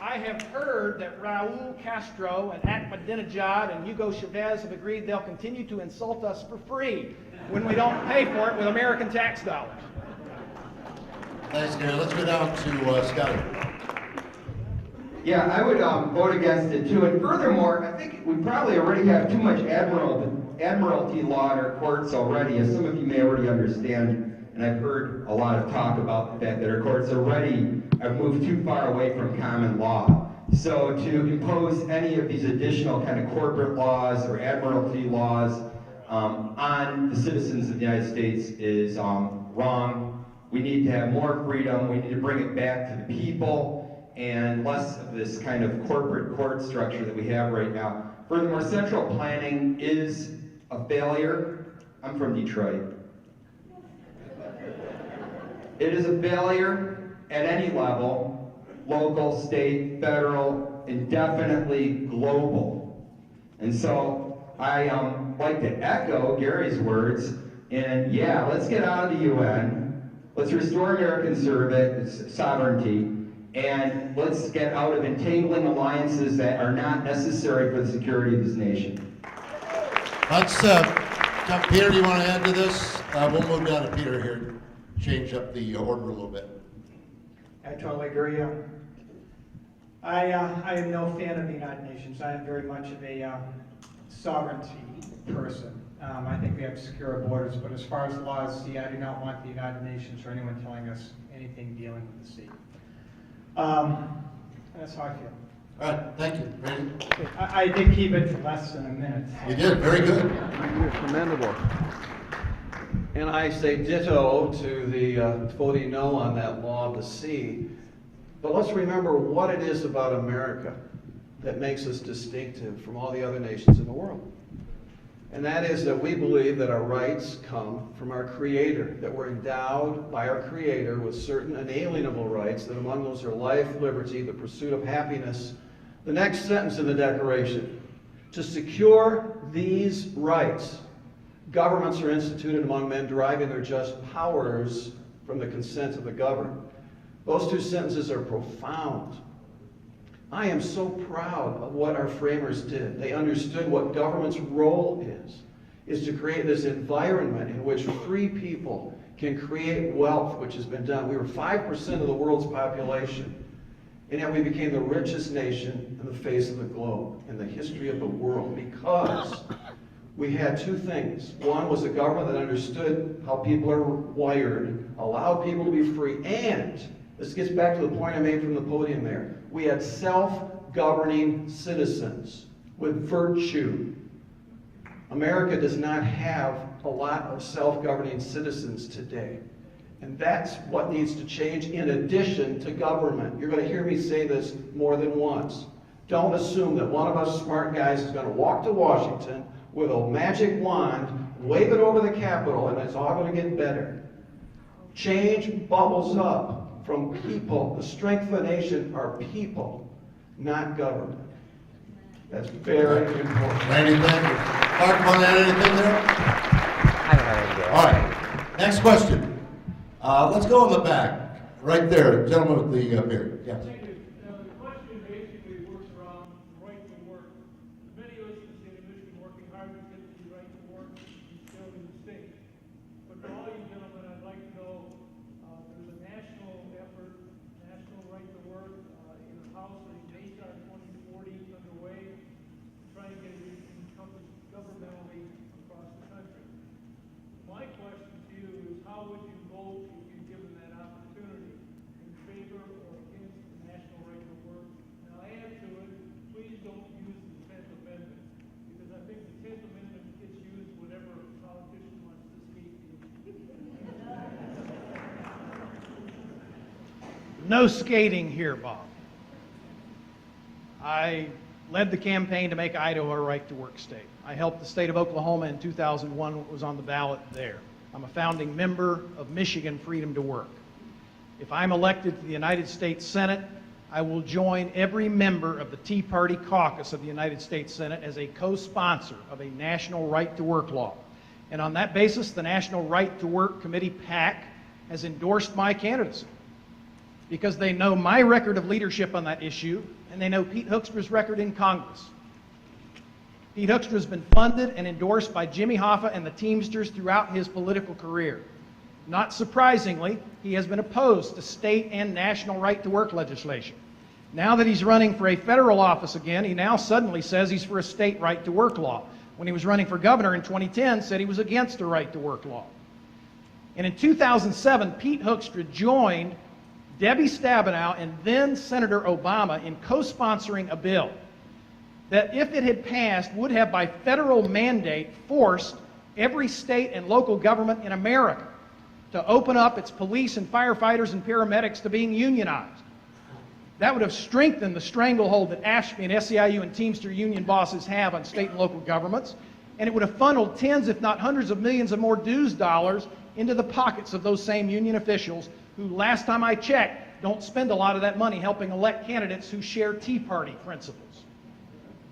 I have heard that Raul Castro and Ahmadinejad and Hugo Chavez have agreed they'll continue to insult us for free when we don't pay for it with American tax dollars. Thanks, Gary. Let's go down to Scotty. Yeah, I would vote against it too. And furthermore, I think we probably already have too much admiralty law in our courts already, as some of you may already understand. And I've heard a lot of talk about the fact that our courts already have moved too far away from common law. So to impose any of these additional kind of corporate laws or admiralty laws on the citizens of the United States is wrong. We need to have more freedom. We need to bring it back to the people and less of this kind of corporate court structure that we have right now. Furthermore, central planning is a failure. I'm from Detroit. It is a failure at any level, local, state, federal, and definitely global. And so I like to echo Gary's words, and yeah, let's get out of the UN, let's restore American sovereignty, and let's get out of entangling alliances that are not necessary for the security of this nation. Let's Peter, do you want to add to this? We'll move down to Peter here. Change up the order a little bit. I totally agree. I am no fan of the United Nations. I am very much of a sovereignty person. I think we have to secure our borders, but as far as laws, I do not want the United Nations or anyone telling us anything dealing with the sea. That's how I feel. All right, thank you. Randy? I did keep it to less than a minute. You did, very good. You're commendable. And I say ditto to the voting no on that law of the sea. But let's remember what it is about America that makes us distinctive from all the other nations in the world. And that is that we believe that our rights come from our Creator, that we're endowed by our Creator with certain inalienable rights, that among those are life, liberty, the pursuit of happiness. The next sentence in the Declaration, to secure these rights, governments are instituted among men deriving their just powers from the consent of the governed. Those two sentences are profound. I am so proud of what our framers did. They understood what government's role is to create this environment in which free people can create wealth, which has been done. We were 5% of the world's population, and yet we became the richest nation in the face of the globe, in the history of the world, because we had two things. One was a government that understood how people are wired, allowed people to be free, and this gets back to the point I made from the podium there. We had self-governing citizens with virtue. America does not have a lot of self-governing citizens today. And that's what needs to change in addition to government. You're going to hear me say this more than once. Don't assume that one of us smart guys is going to walk to Washington with a magic wand, wave it over the Capitol, and it's all going to get better. Change bubbles up from people. The strength of a nation are people, not government. That's very important. Randy, thank you. Mark, want to add anything there? I don't have anything to add. All right. Next question. Let's go in the back. Right there, gentleman with the beard. Yes. Thank you. The question basically works around the right to work. Many of us in the state of Michigan working hard to get the right to work and still in the state. But for all you gentlemen, I'd like to know, there's a national effort, national right to work in the House of HR 2040 underway, trying to get it encompassed governmentally across the country. My question to you is, how would you vote if you're given that opportunity, in favor or against the national right to work? And I'll add to it, please don't use the 10th Amendment, because I think the 10th Amendment gets used whenever a politician wants to speak. No skating here, Bob. I led the campaign to make Idaho a right-to-work state. I helped the state of Oklahoma in 2001 when it was on the ballot there. I'm a founding member of Michigan Freedom to Work. If I'm elected to the United States Senate, I will join every member of the Tea Party caucus of the United States Senate as a co-sponsor of a national right-to-work law. And on that basis, the National Right to Work Committee, PAC, has endorsed my candidacy because they know my record of leadership on that issue, and they know Pete Hoekstra's record in Congress. Pete Hoekstra has been funded and endorsed by Jimmy Hoffa and the Teamsters throughout his political career. Not surprisingly, he has been opposed to state and national right-to-work legislation. Now that he's running for a federal office again, he now suddenly says he's for a state right-to-work law. When he was running for governor in 2010, said he was against a right-to-work law. And in 2007, Pete Hoekstra joined Debbie Stabenow and then Senator Obama in co-sponsoring a bill that, if it had passed, would have by federal mandate forced every state and local government in America to open up its police and firefighters and paramedics to being unionized. That would have strengthened the stranglehold that AFSCME and SEIU and Teamster union bosses have on state and local governments, and it would have funneled tens, if not hundreds of millions of more dues dollars into the pockets of those same union officials who, last time I checked, don't spend a lot of that money helping elect candidates who share Tea Party principles.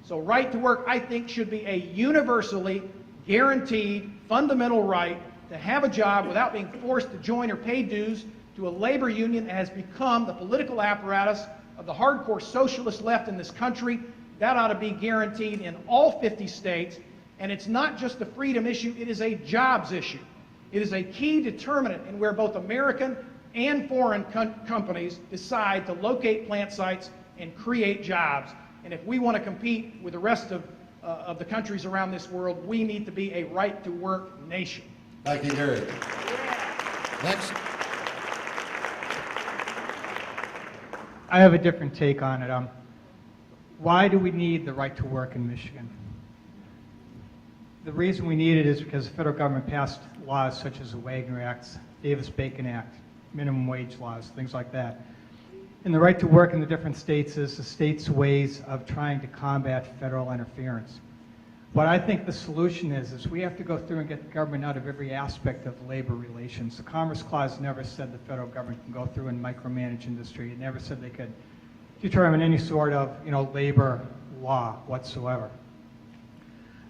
So right to work, I think, should be a universally guaranteed fundamental right to have a job without being forced to join or pay dues to a labor union that has become the political apparatus of the hardcore socialist left in this country. That ought to be guaranteed in all 50 states. And it's not just a freedom issue, it is a jobs issue. It is a key determinant in where both American and foreign companies decide to locate plant sites and create jobs. And if we want to compete with the rest of the countries around this world, we need to be a right-to-work nation. Thank you, Gary. Next. I have a different take on it. Why do we need the right to work in Michigan? The reason we need it is because the federal government passed laws such as the Wagner Act, Davis-Bacon Act, minimum wage laws, things like that. And the right to work in the different states is the state's ways of trying to combat federal interference. What I think the solution is we have to go through and get the government out of every aspect of labor relations. The Commerce Clause never said the federal government can go through and micromanage industry. It never said they could determine any sort of, labor law whatsoever.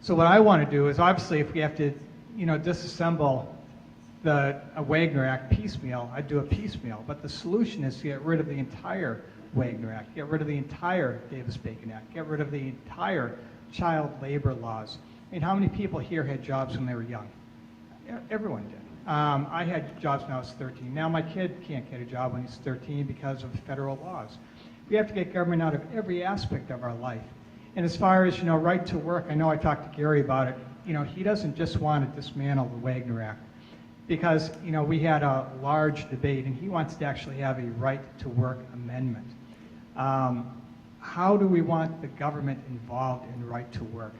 So what I want to do is, obviously, if we have to, disassemble the Wagner Act piecemeal, I'd do a piecemeal. But the solution is to get rid of the entire Wagner Act, get rid of the entire Davis-Bacon Act, get rid of the entire child labor laws. I mean, how many people here had jobs when they were young? Everyone did. I had jobs when I was 13. Now my kid can't get a job when he's 13 because of federal laws. We have to get government out of every aspect of our life. And as far as, right to work, I know I talked to Gary about it. He doesn't just want to dismantle the Wagner Act because, we had a large debate and he wants to actually have a right to work amendment. How do we want the government involved in right to work?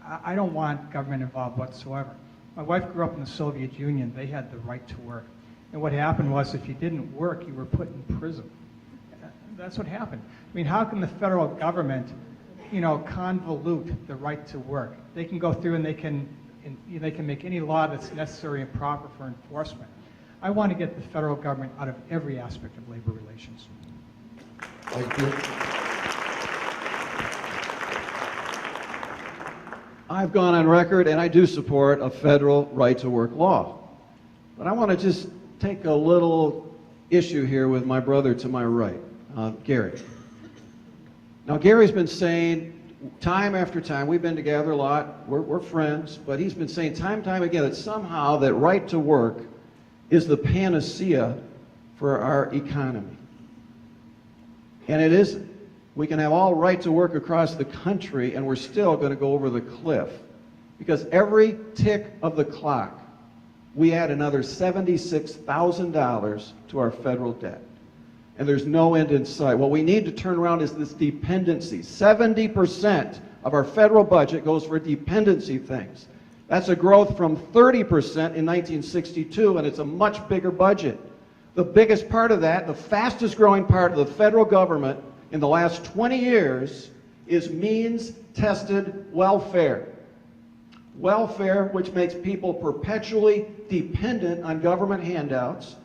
I don't want government involved whatsoever. My wife grew up in the Soviet Union. They had the right to work. And what happened was if you didn't work, you were put in prison. That's what happened. I mean, how can the federal government, convolute the right to work? They can go through and they can make any law that's necessary and proper for enforcement. I want to get the federal government out of every aspect of labor relations. Thank you. I've gone on record, and I do support a federal right-to-work law. But I want to just take a little issue here with my brother to my right, Gary. Now, Gary's been saying time after time, we've been together a lot, we're friends, but he's been saying time and time again that somehow that right to work is the panacea for our economy. And it isn't. We can have all right to work across the country and we're still going to go over the cliff. Because every tick of the clock, we add another $76,000 to our federal debt. And there's no end in sight. What we need to turn around is this dependency. 70% of our federal budget goes for dependency things. That's a growth from 30% in 1962, and it's a much bigger budget. The biggest part of that, the fastest growing part of the federal government in the last 20 years is means-tested welfare. Welfare which makes people perpetually dependent on government handouts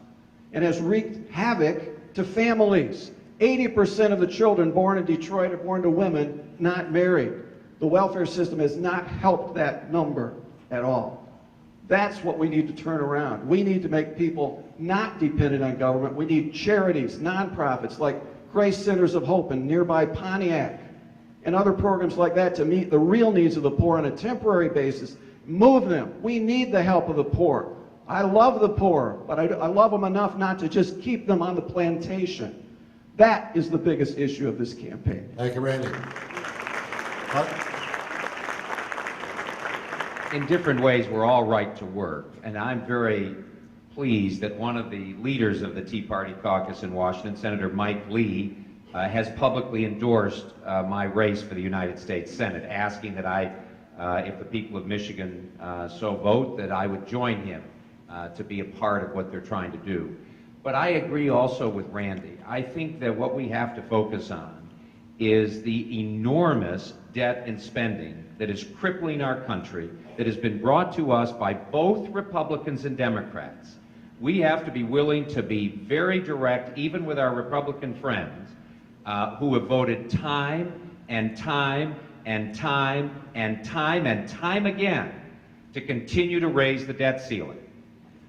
and has wreaked havoc to families. 80% of the children born in Detroit are born to women not married. The welfare system has not helped that number at all. That's what we need to turn around. We need to make people not dependent on government. We need charities, nonprofits like Grace Centers of Hope in nearby Pontiac and other programs like that to meet the real needs of the poor on a temporary basis. Move them. We need the help of the poor. I love the poor, but I love them enough not to just keep them on the plantation. That is the biggest issue of this campaign. Thank you, Randy. In different ways, we're all right to work, and I'm very pleased that one of the leaders of the Tea Party caucus in Washington, Senator Mike Lee, has publicly endorsed my race for the United States Senate, asking that if the people of Michigan so vote, that I would join him to be a part of what they're trying to do. But I agree also with Randy. I think that what we have to focus on is the enormous debt and spending that is crippling our country, that has been brought to us by both Republicans and Democrats. We have to be willing to be very direct, even with our Republican friends, who have voted time and time and time and time and time again to continue to raise the debt ceiling.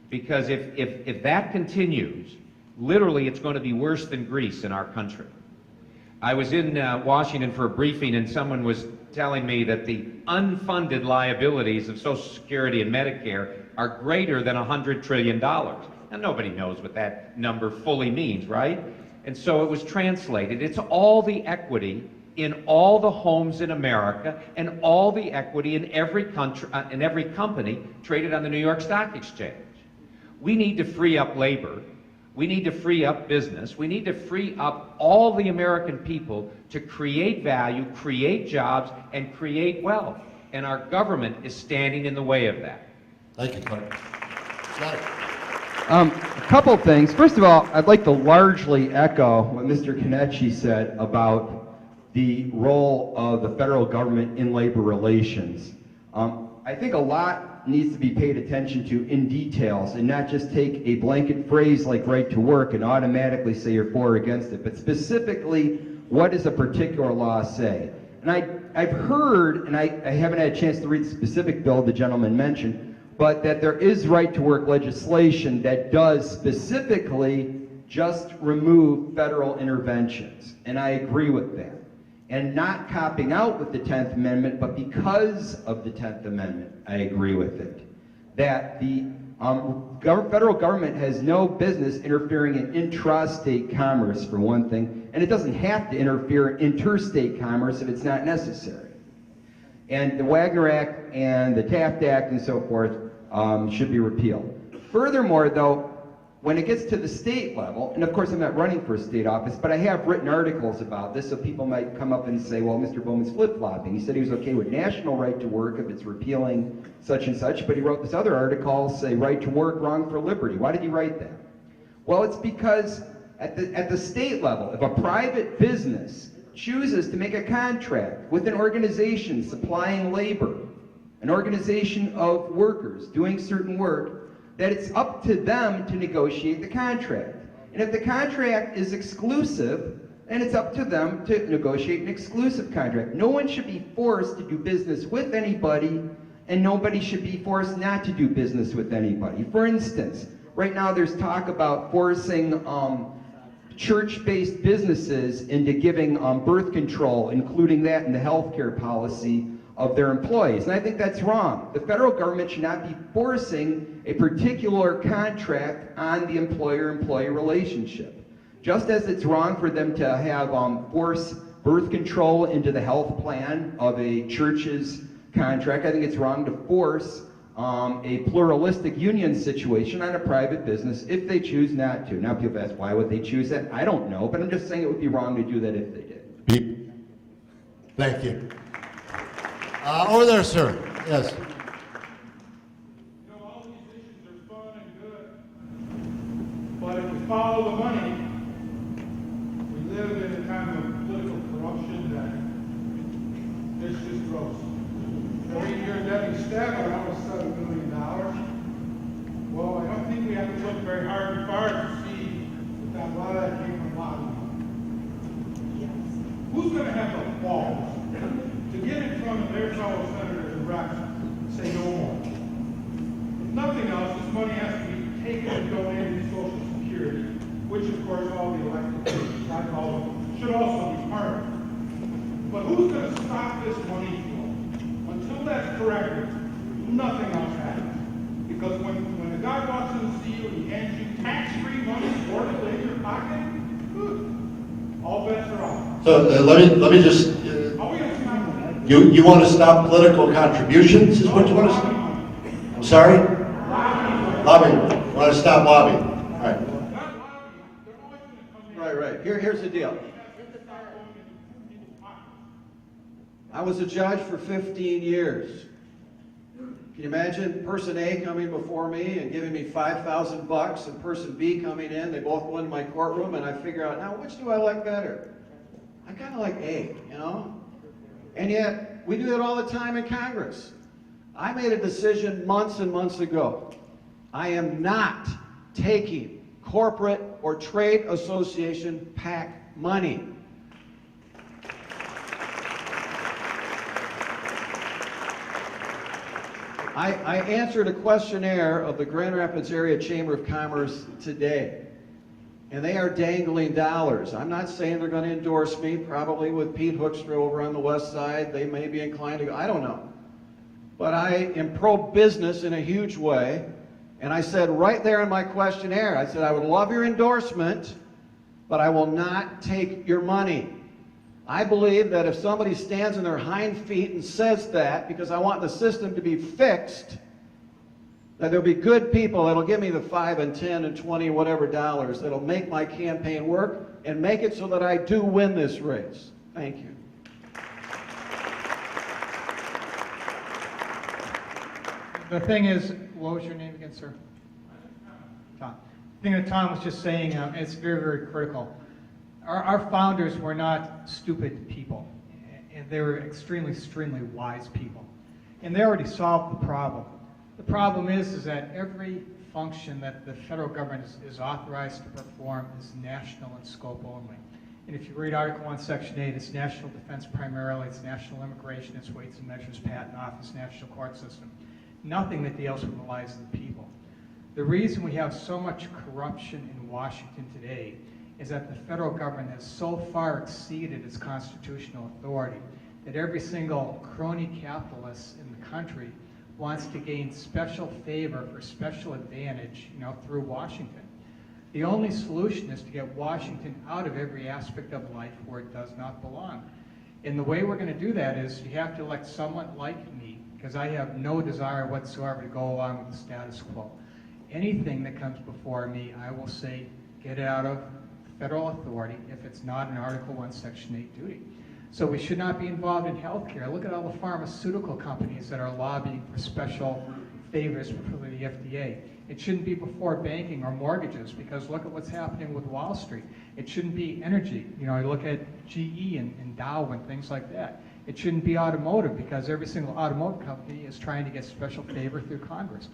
Because if that continues, literally it's going to be worse than Greece in our country. I was in Washington for a briefing and someone was telling me that the unfunded liabilities of Social Security and Medicare are greater than $100 trillion. Now nobody knows what that number fully means, right? And so it was translated. It's all the equity in all the homes in America and all the equity in every country, in every company traded on the New York Stock Exchange. We need to free up labor. We need to free up business. We need to free up all the American people to create value, create jobs, and create wealth. And our government is standing in the way of that. Thank you, Clark. Dyke. A couple of things. First of all, I'd like to largely echo what Mr. Kenichi said about the role of the federal government in labor relations. I think a lot needs to be paid attention to in details and not just take a blanket phrase like right to work and automatically say you're for or against it, but specifically what does a particular law say? And I've heard, and I haven't had a chance to read the specific bill the gentleman mentioned, but that there is right to work legislation that does specifically just remove federal interventions. And I agree with that. And not copping out with the 10th Amendment, but because of the 10th Amendment, I agree with it. That the federal government has no business interfering in intrastate commerce, for one thing, and it doesn't have to interfere in interstate commerce if it's not necessary. And the Wagner Act and the Taft Act and so forth should be repealed. Furthermore, though, when it gets to the state level, and of course I'm not running for a state office, but I have written articles about this, so people might come up and say, well, Mr. Bowman's flip-flopping. He said he was okay with national right to work if it's repealing such and such, but he wrote this other article, say right to work, wrong for liberty. Why did he write that? Well, it's because at the state level, if a private business chooses to make a contract with an organization supplying labor, an organization of workers doing certain work, that it's up to them to negotiate the contract. And if the contract is exclusive, then it's up to them to negotiate an exclusive contract. No one should be forced to do business with anybody, and nobody should be forced not to do business with anybody. For instance, right now there's talk about forcing church-based businesses into giving birth control, including that in the healthcare policy of their employees. And I think that's wrong. The federal government should not be forcing a particular contract on the employer-employee relationship. Just as it's wrong for them to have force birth control into the health plan of a church's contract, I think it's wrong to force a pluralistic union situation on a private business if they choose not to. Now people ask, why would they choose that? I don't know, but I'm just saying it would be wrong to do that if they did. Thank you. Over there, sir. Yes. You know, all these issues are fun and good, but if we follow the money, we live in a time of political corruption that it's just gross. Every year, Debbie Stabler, almost $7 million. Well, I don't think we have to look very hard and far to see that a lot of that came from lobbying. Who's going to have the balls to get in front of their fellow senators and reps and say no more? If nothing else, this money has to be taken and donated to Social Security, which of course all the elected officials, I call them, should also be part of it. But who's going to stop this money flow? Until that's corrected, nothing else happens. Because when the guy walks in to see you and he hands you tax-free money quarterly in your pocket, all bets are off. So let me just. Are we going to stop that? You want to stop political contributions? Is what you want to stop? I'm sorry. Lobbying. You want to stop lobbying? All right. Right. Here's the deal. I was a judge for 15 years. Can you imagine person A coming before me and giving me $5,000 and person B coming in, they both go into my courtroom and I figure out, now which do I like better? I kind of like A, you know? And yet, we do that all the time in Congress. I made a decision months and months ago. I am not taking corporate or trade association PAC money. I answered a questionnaire of the Grand Rapids Area Chamber of Commerce today, and they are dangling dollars. I'm not saying they're going to endorse me, probably with Pete Hoekstra over on the west side. They may be inclined to go, I don't know. But I am pro-business in a huge way, and I said right there in my questionnaire, I said I would love your endorsement, but I will not take your money. I believe that if somebody stands on their hind feet and says that because I want the system to be fixed, that there'll be good people that'll give me the 5 and 10 and 20 whatever dollars that'll make my campaign work and make it so that I do win this race. Thank you. The thing is, what was your name again, sir? Tom. The thing that Tom was just saying, it's very, very critical. Our founders were not stupid people, and they were extremely, extremely wise people. And they already solved the problem. The problem is that every function that the federal government is authorized to perform is national in scope only. And if you read Article 1, Section 8, it's national defense primarily, it's national immigration, it's weights and measures, patent office, national court system. Nothing that deals with the lives of the people. The reason we have so much corruption in Washington today is that the federal government has so far exceeded its constitutional authority that every single crony capitalist in the country wants to gain special favor or special advantage, through Washington. The only solution is to get Washington out of every aspect of life where it does not belong. And the way we're going to do that is you have to elect someone like me, because I have no desire whatsoever to go along with the status quo. Anything that comes before me, I will say, get it out of federal authority if it's not an Article 1, Section 8 duty. So we should not be involved in healthcare. Look at all the pharmaceutical companies that are lobbying for special favors for the FDA. It shouldn't be before banking or mortgages, because look at what's happening with Wall Street. It shouldn't be energy. You look at GE and Dow and things like that. It shouldn't be automotive, because every single automotive company is trying to get special favor through Congress.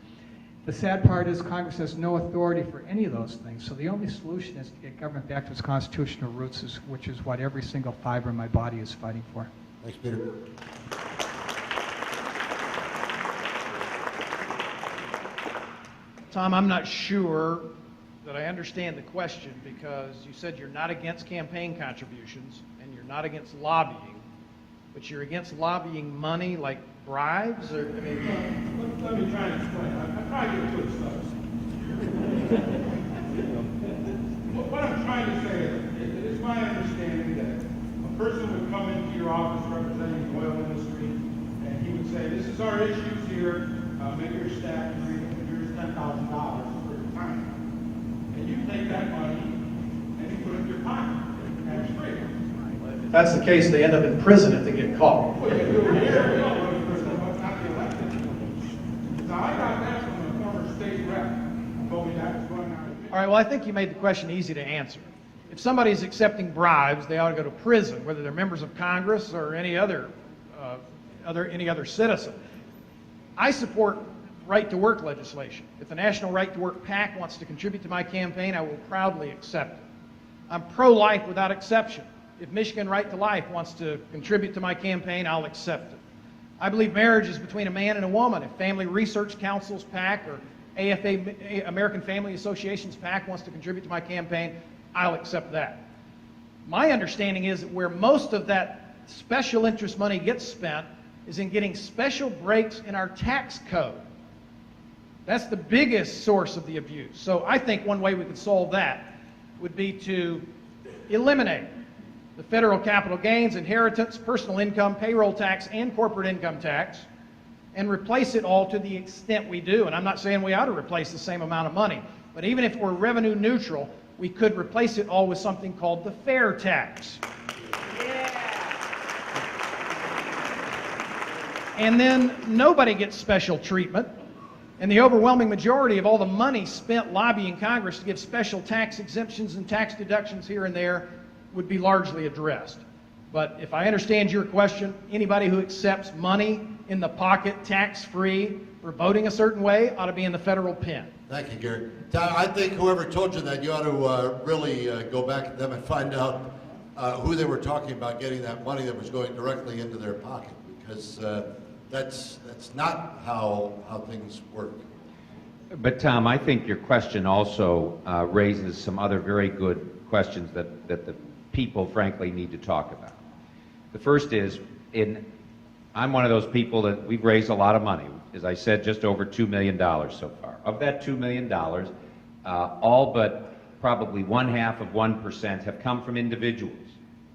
The sad part is Congress has no authority for any of those things. So the only solution is to get government back to its constitutional roots, which is what every single fiber in my body is fighting for. Thanks, Peter. Tom, I'm not sure that I understand the question, because you said you're not against campaign contributions and you're not against lobbying, but you're against lobbying money like bribes? Or, Let me try and explain. I'm trying to get to it stuff. What I'm trying to say is, it is my understanding that a person would come into your office representing the oil industry, and he would say, this is our issues here, maybe your staff can read it, and here's $10,000 for your time. And you take that money and you put it in your pocket, tax-free. if that's the case, they end up in prison if they get caught. Well, you do it here, we all know the person who not be elected. Now, I got that from a former state rep, who told me that was going on. All right, well, I think you made the question easy to answer. If somebody is accepting bribes, they ought to go to prison, whether they're members of Congress or any other citizen. I support right-to-work legislation. If the National Right-to-Work PAC wants to contribute to my campaign, I will proudly accept it. I'm pro-life without exception. If Michigan Right to Life wants to contribute to my campaign, I'll accept it. I believe marriage is between a man and a woman. If Family Research Council's PAC or AFA, American Family Association's PAC wants to contribute to my campaign, I'll accept that. My understanding is that where most of that special interest money gets spent is in getting special breaks in our tax code. That's the biggest source of the abuse. So I think one way we could solve that would be to eliminate the federal capital gains, inheritance, personal income, payroll tax, and corporate income tax, and replace it all to the extent we do. And I'm not saying we ought to replace the same amount of money, but even if we're revenue neutral, we could replace it all with something called the fair tax. And then nobody gets special treatment, and the overwhelming majority of all the money spent lobbying Congress to give special tax exemptions and tax deductions here and there would be largely addressed. But if I understand your question, anybody who accepts money in the pocket tax-free for voting a certain way ought to be in the federal pen. Thank you, Gary. Tom, I think whoever told you that, you ought to really go back to them and find out who they were talking about getting that money that was going directly into their pocket, because that's not how things work. But Tom, I think your question also raises some other very good questions that the people, frankly, need to talk about. The first is, I'm one of those people that we've raised a lot of money. As I said, just over $2 million so far. Of that $2 million, all but probably 0.5%, have come from individuals.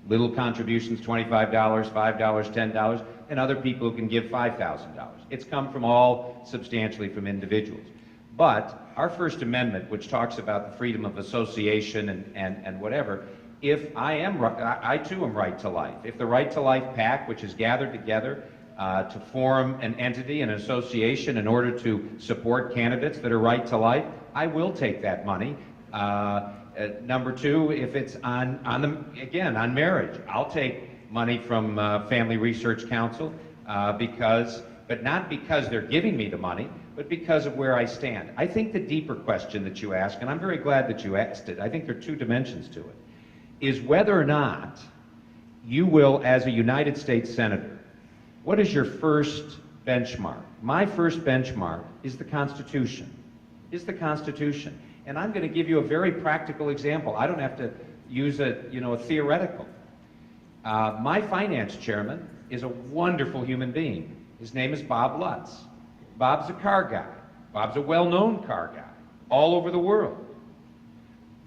Little contributions, $25, $5, $10, and other people who can give $5,000. It's come from all substantially from individuals. But our First Amendment, which talks about the freedom of association and whatever, if I too am right to life. If the Right to Life PAC, which is gathered together to form an entity, an association, in order to support candidates that are right to life, I will take that money. Number two, if it's on marriage, I'll take money from Family Research Council but not because they're giving me the money, but because of where I stand. I think the deeper question that you ask, and I'm very glad that you asked it, I think there are two dimensions to it, is whether or not you will, as a United States Senator, what is your first benchmark? My first benchmark is the Constitution. And I'm going to give you a very practical example. I don't have to use a theoretical. My finance chairman is a wonderful human being. His name is Bob Lutz. Bob's a car guy. Bob's a well-known car guy all over the world.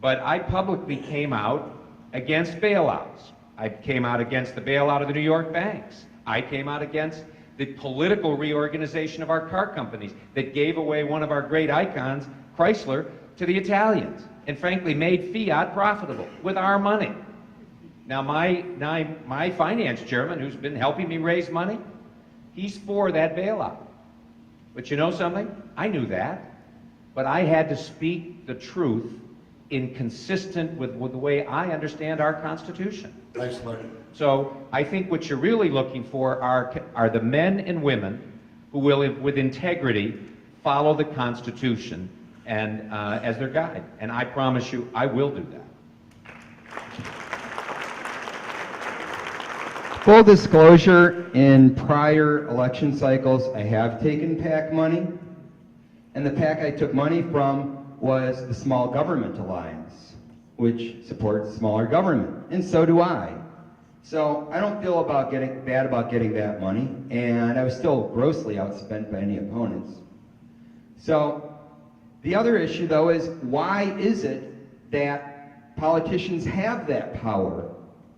But I publicly came out against bailouts. I came out against the bailout of the New York banks. I came out against the political reorganization of our car companies that gave away one of our great icons, Chrysler, to the Italians, and frankly made Fiat profitable with our money. Now my finance chairman, who's been helping me raise money, he's for that bailout. But you know something? I knew that, but I had to speak the truth consistent with the way I understand our Constitution. Thanks, Larry. So I think what you're really looking for are the men and women who will, with integrity, follow the Constitution and as their guide. And I promise you, I will do that. Full disclosure, in prior election cycles, I have taken PAC money, and the PAC I took money from was the Small Government Alliance, which supports smaller government, and so do I. So I don't feel bad about getting that money, and I was still grossly outspent by any opponents. So the other issue, though, is why is it that politicians have that power?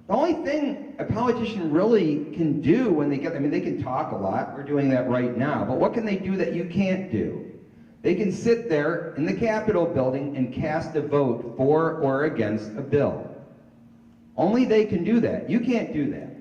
The only thing a politician really can do when they they can talk a lot, we're doing that right now, but what can they do that you can't do? They can sit there in the Capitol building and cast a vote for or against a bill. Only they can do that. You can't do that.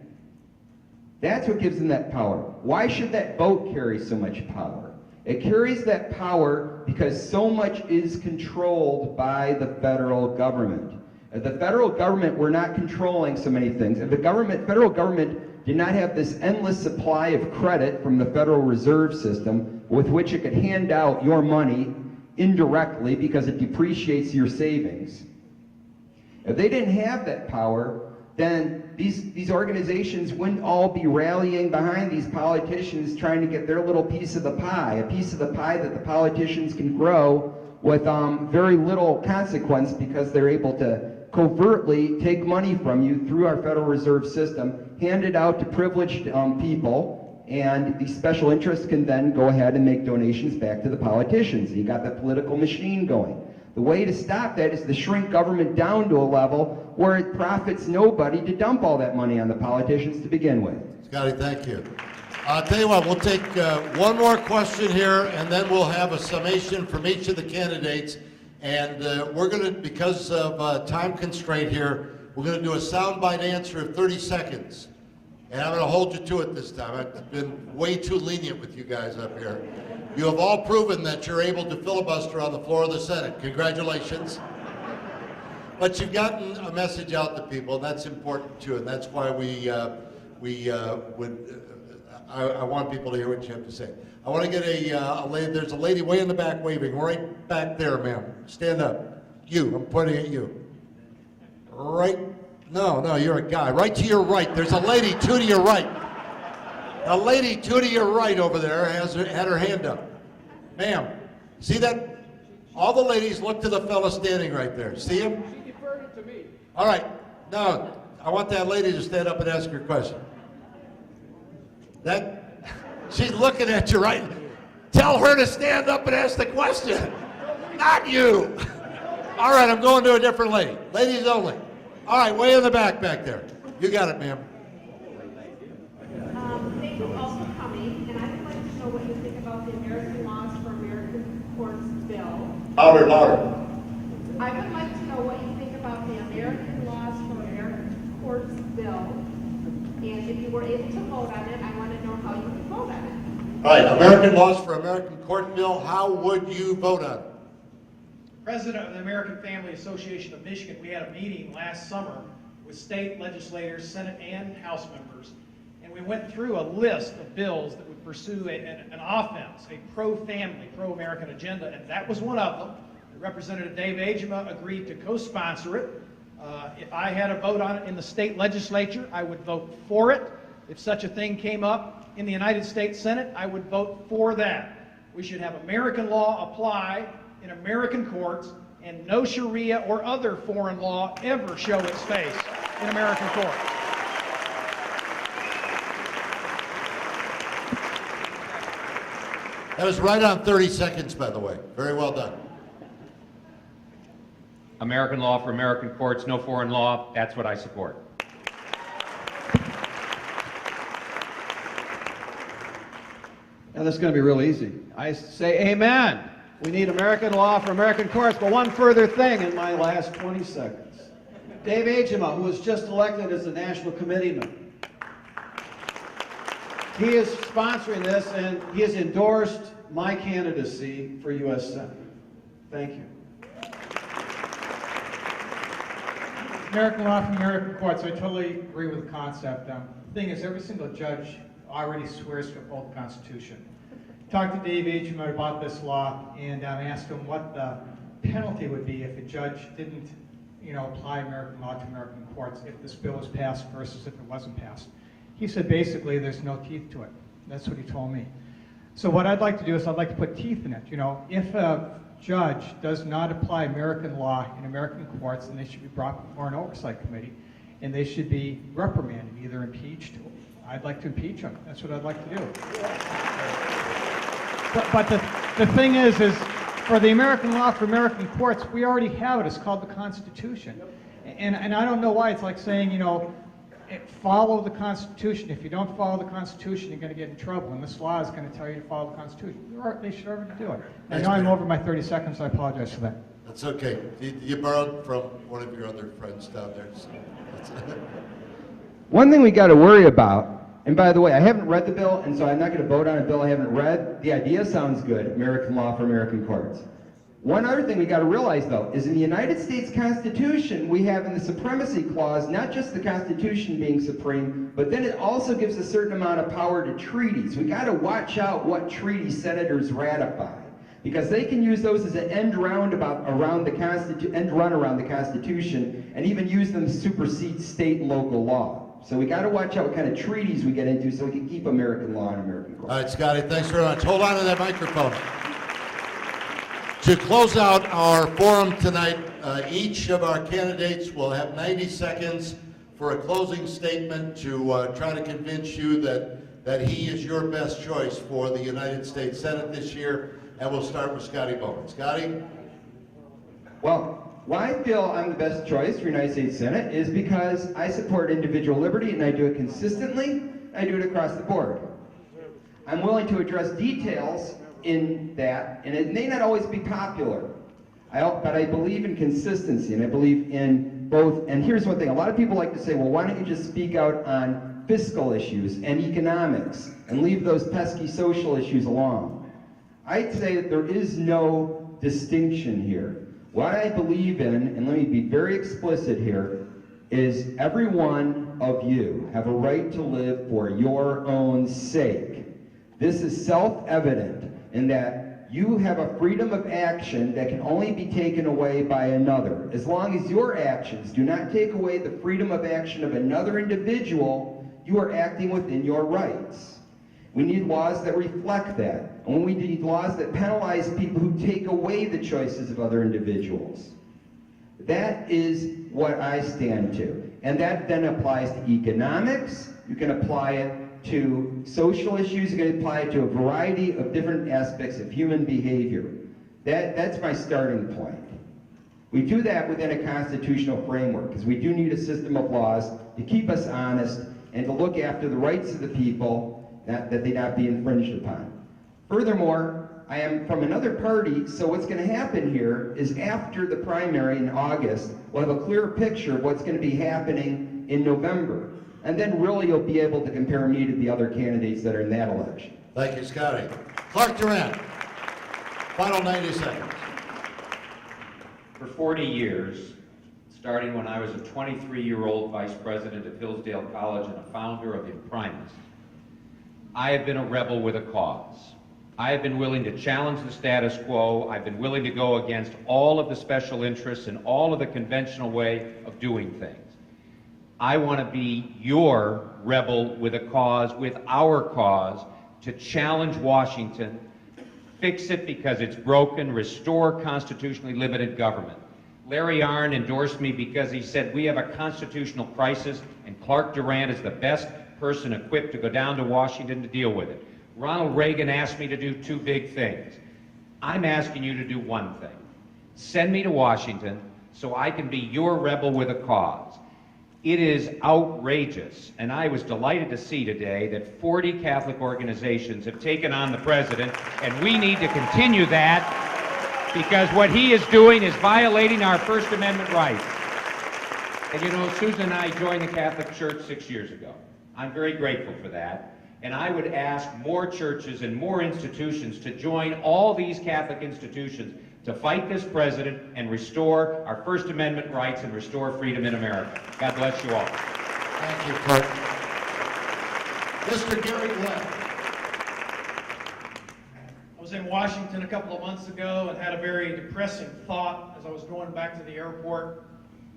That's what gives them that power. Why should that vote carry so much power? It carries that power because so much is controlled by the federal government. If the federal government were not controlling so many things, if the federal government did not have this endless supply of credit from the Federal Reserve System with which it could hand out your money indirectly because it depreciates your savings. If they didn't have that power, then these organizations wouldn't all be rallying behind these politicians trying to get their little piece of the pie, a piece of the pie that the politicians can grow with very little consequence because they're able to covertly take money from you through our Federal Reserve System, hand it out to privileged people, and the special interests can then go ahead and make donations back to the politicians. You got the political machine going. The way to stop that is to shrink government down to a level where it profits nobody to dump all that money on the politicians to begin with. Scotty, thank you. I'll tell you what, we'll take one more question here, and then we'll have a summation from each of the candidates. And we're going to, because of time constraint here, we're going to do a soundbite answer of 30 seconds. And I'm going to hold you to it this time. I've been way too lenient with you guys up here. You have all proven that you're able to filibuster on the floor of the Senate. Congratulations. But you've gotten a message out to people, and that's important too. And that's why I want people to hear what you have to say. I want to get a lady. There's a lady way in the back waving, right back there, ma'am. Stand up. You, I'm pointing at you. Right, no, you're a guy. Right to your right. There's a lady, two to your right. A lady, two to your right over there had her hand up. Ma'am, see that? All the ladies look to the fella standing right there. See him? She deferred it to me. All right, now, I want that lady to stand up and ask her question. She's looking at you, right? Tell her to stand up and ask the question. Not you. All right, I'm going to a different lady. Ladies only. All right, way in the back there. You got it, ma'am. Thank you all for coming, and I would like to know what you think about the American Laws for American Courts bill. Louder, louder. I would like to know what you think about the American Laws for American Courts bill, and if you were able to vote on it, I want to know how you would vote on it. All right, American Laws for American Court bill, how would you vote on it? President of the American Family Association of Michigan, we had a meeting last summer with state legislators, Senate and House members, and we went through a list of bills that would pursue an offense, a pro-family, pro-American agenda, and that was one of them. Representative Dave Agema agreed to co-sponsor it. If I had a vote on it in the state legislature, I would vote for it. If such a thing came up in the United States Senate, I would vote for that. We should have American law apply in American courts, and no Sharia or other foreign law ever show its face in American courts. That was right on 30 seconds, by the way. Very well done. American law for American courts, no foreign law, that's what I support. Now, this is going to be real easy. I say amen. We need American law for American courts. But one further thing in my last 20 seconds. Dave Agema, who was just elected as the national committeeman, he is sponsoring this, and he has endorsed my candidacy for U.S. Senate. Thank you. American law from American courts, I totally agree with the concept. The thing is, every single judge already swears to uphold the Constitution. Talked to Dave Agema about this law and asked him what the penalty would be if a judge didn't, apply American law to American courts if this bill was passed versus if it wasn't passed. He said basically there's no teeth to it. That's what he told me. So what I'd like to do is I'd like to put teeth in it. If a judge does not apply American law in American courts, then they should be brought before an oversight committee and they should be reprimanded, either impeached. I'd like to impeach them. That's what I'd like to do. But the thing is for the American law for American courts, we already have it. It's called the Constitution. And I don't know why it's like saying, follow the Constitution. If you don't follow the Constitution, you're going to get in trouble. And this law is going to tell you to follow the Constitution. They should already do it. I know I'm over my 30 seconds. I apologize for that. That's okay. You borrowed from one of your other friends down there. So One thing we got to worry about, and by the way, I haven't read the bill, and so I'm not going to vote on a bill I haven't read. The idea sounds good, American law for American courts. One other thing we got to realize, though, is in the United States Constitution, we have in the supremacy clause, not just the Constitution being supreme, but then it also gives a certain amount of power to treaties. We got to watch out what treaties senators ratify, because they can use those as an end run around the Constitution, and even use them to supersede state and local law. So we got to watch out what kind of treaties we get into so we can keep American law and American courts. all right, Scotty, thanks very much. Hold on to that microphone. To close out our forum tonight, each of our candidates will have 90 seconds for a closing statement to try to convince you that he is your best choice for the United States Senate this year. And we'll start with Scotty Bowman. Scotty? Well, why I feel I'm the best choice for United States Senate is because I support individual liberty, and I do it consistently. I do it across the board. I'm willing to address details in that, and it may not always be popular, but I believe in consistency, and I believe in both. And here's one thing. A lot of people like to say, well, why don't you just speak out on fiscal issues and economics and leave those pesky social issues alone? I'd say that there is no distinction here. What I believe in, and let me be very explicit here, is every one of you have a right to live for your own sake. This is self-evident in that you have a freedom of action that can only be taken away by another. As long as your actions do not take away the freedom of action of another individual, you are acting within your rights. We need laws that reflect that. And we need laws that penalize people who take away the choices of other individuals. That is what I stand to. And that then applies to economics. You can apply it to social issues. You can apply it to a variety of different aspects of human behavior. That's my starting point. We do that within a constitutional framework, because we do need a system of laws to keep us honest and to look after the rights of the people, that they not be infringed upon. Furthermore, I am from another party, so what's going to happen here is after the primary in August, we'll have a clear picture of what's going to be happening in November. And then really you'll be able to compare me to the other candidates that are in that election. Thank you, Scotty. Clark Durant, final 90 seconds. For 40 years, starting when I was a 23-year-old vice president of Hillsdale College and a founder of Imprimis, I have been a rebel with a cause. I have been willing to challenge the status quo. I've been willing to go against all of the special interests and all of the conventional way of doing things. I want to be your rebel with a cause, with our cause, to challenge Washington, fix it because it's broken, restore constitutionally limited government. Larry Arnn endorsed me because he said we have a constitutional crisis and Clark Durant is the best person equipped to go down to Washington to deal with it. Ronald Reagan asked me to do two big things. I'm asking you to do one thing. Send me to Washington so I can be your rebel with a cause. It is outrageous, and I was delighted to see today that 40 Catholic organizations have taken on the president, and we need to continue that because what he is doing is violating our First Amendment rights. And you know, Susan and I joined the Catholic Church 6 years ago. I'm very grateful for that. And I would ask more churches and more institutions to join all these Catholic institutions to fight this president and restore our First Amendment rights and restore freedom in America. God bless you all. Thank you, Clark. Mr. Gary Glenn. I was in Washington a couple of months ago and had a very depressing thought as I was going back to the airport.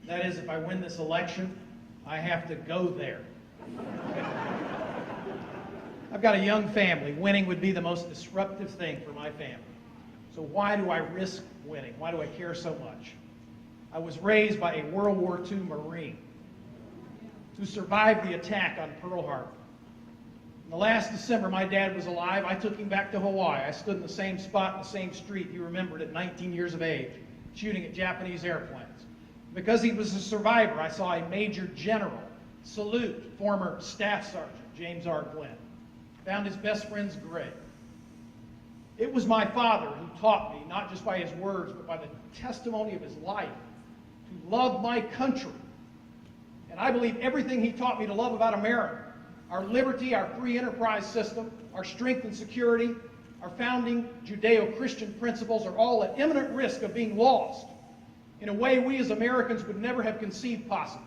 That is, if I win this election, I have to go there. I've got a young family. Winning would be the most disruptive thing for my family. So why do I risk winning? Why do I care so much? I was raised by a World War II Marine who survived the attack on Pearl Harbor. In the last December, my dad was alive. I took him back to Hawaii. I stood in the same spot in the same street he remembered at 19 years of age, shooting at Japanese airplanes. Because he was a survivor, I saw a Major General salute former Staff Sergeant James R. Glenn. Found his best friend's grave. It was my father who taught me, not just by his words, but by the testimony of his life, to love my country. And I believe everything he taught me to love about America, our liberty, our free enterprise system, our strength and security, our founding Judeo-Christian principles are all at imminent risk of being lost in a way we as Americans would never have conceived possible.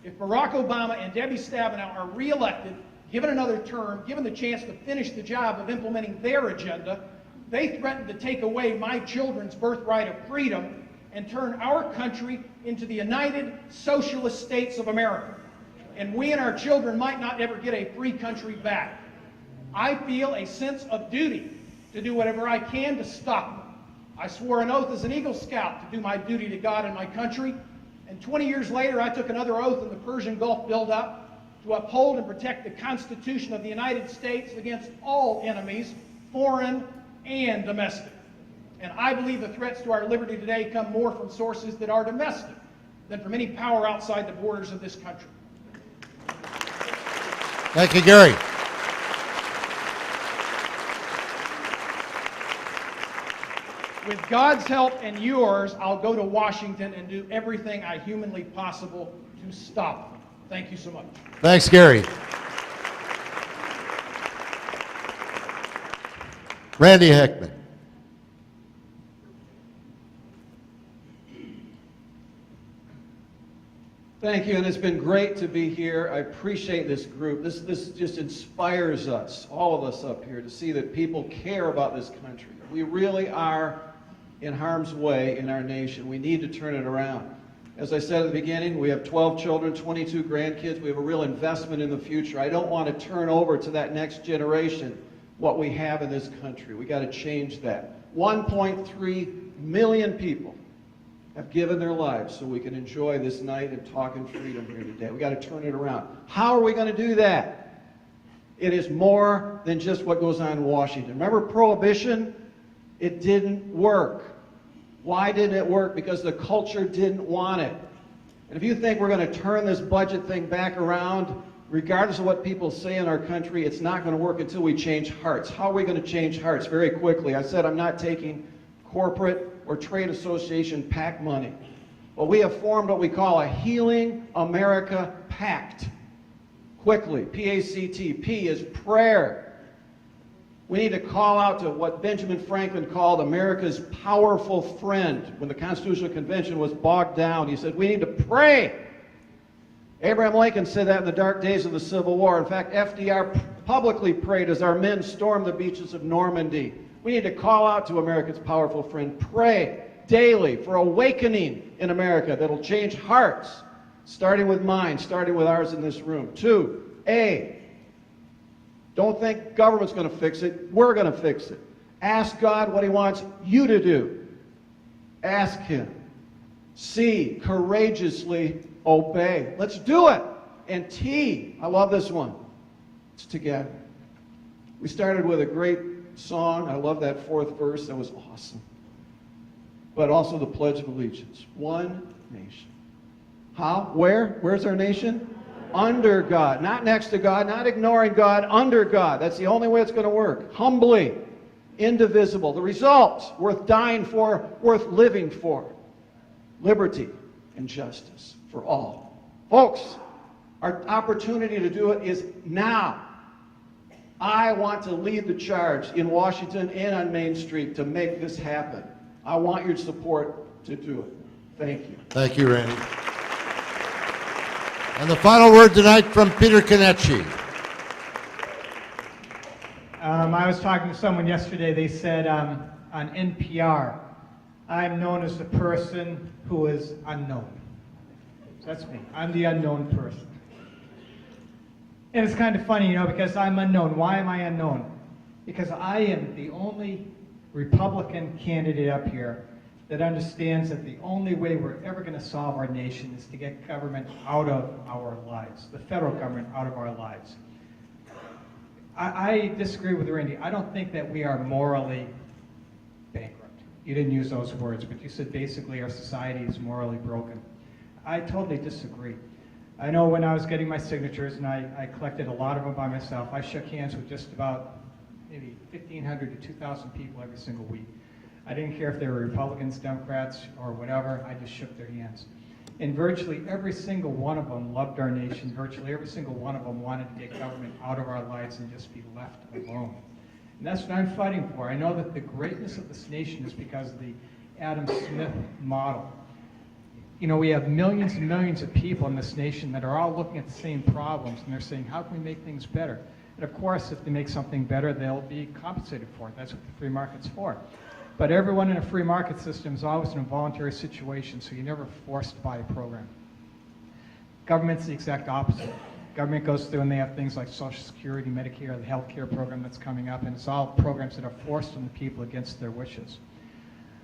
If Barack Obama and Debbie Stabenow are reelected, given another term, given the chance to finish the job of implementing their agenda, they threaten to take away my children's birthright of freedom and turn our country into the United Socialist States of America. And we and our children might not ever get a free country back. I feel a sense of duty to do whatever I can to stop them. I swore an oath as an Eagle Scout to do my duty to God and my country. And 20 years later, I took another oath in the Persian Gulf buildup to uphold and protect the Constitution of the United States against all enemies, foreign and domestic. And I believe the threats to our liberty today come more from sources that are domestic than from any power outside the borders of this country. Thank you, Gary. With God's help and yours, I'll go to Washington and do everything I humanly possible to stop them. Thank you so much. Thanks, Gary. Randy Heckman. Thank you, and it's been great to be here. I appreciate this group. This just inspires us, all of us up here, to see that people care about this country. We really are in harm's way in our nation. We need to turn it around. As I said at the beginning, we have 12 children, 22 grandkids. We have a real investment in the future. I don't want to turn over to that next generation what we have in this country. We got to change that. 1.3 million people have given their lives so we can enjoy this night and talk in freedom here today. We got to turn it around. How are we going to do that? It is more than just what goes on in Washington. Remember Prohibition? It didn't work. Why didn't it work? Because the culture didn't want it. And if you think we're going to turn this budget thing back around, regardless of what people say in our country, it's not going to work until we change hearts. How are we going to change hearts? Very quickly. I said I'm not taking corporate or trade association PAC money. Well, we have formed what we call a Healing America Pact. Quickly, P-A-C-T. P is prayer. We need to call out to what Benjamin Franklin called America's powerful friend. When the Constitutional Convention was bogged down, he said, we need to pray. Abraham Lincoln said that in the dark days of the Civil War. In fact, FDR publicly prayed as our men stormed the beaches of Normandy. We need to call out to America's powerful friend. Pray daily for awakening in America that'll change hearts, starting with mine, starting with ours in this room. 2, A, don't think government's going to fix it. We're going to fix it. Ask God what he wants you to do. Ask him. C, courageously obey. Let's do it. And T, I love this one. It's together. We started with a great song. I love that 4th verse. That was awesome. But also the Pledge of Allegiance. One nation. How? Where? Where's our nation? Under God. Not next to God, not ignoring God, under God. That's the only way it's going to work. Humbly, indivisible. The result, worth dying for, worth living for. Liberty and justice for all. Folks, our opportunity to do it is now. I want to lead the charge in Washington and on Main Street to make this happen. I want your support to do it. Thank you. Thank you, Randy. And the final word tonight from Peter Kenichi. I was talking to someone yesterday. They said on NPR, I'm known as the person who is unknown. So that's me. I'm the unknown person. And it's kind of funny, because I'm unknown. Why am I unknown? Because I am the only Republican candidate up here that understands that the only way we're ever going to solve our nation is to get government out of our lives, the federal government out of our lives. I disagree with Randy. I don't think that we are morally bankrupt. You didn't use those words, but you said basically our society is morally broken. I totally disagree. I know when I was getting my signatures, and I collected a lot of them by myself, I shook hands with just about maybe 1,500 to 2,000 people every single week. I didn't care if they were Republicans, Democrats, or whatever. I just shook their hands. And virtually every single one of them loved our nation. Virtually every single one of them wanted to get government out of our lives and just be left alone. And that's what I'm fighting for. I know that the greatness of this nation is because of the Adam Smith model. We have millions and millions of people in this nation that are all looking at the same problems, and they're saying, how can we make things better? And of course, if they make something better, they'll be compensated for it. That's what the free market's for. But everyone in a free market system is always in a voluntary situation, so you're never forced to buy a program. Government's the exact opposite. Government goes through and they have things like Social Security, Medicare, the health care program that's coming up, and it's all programs that are forced on the people against their wishes.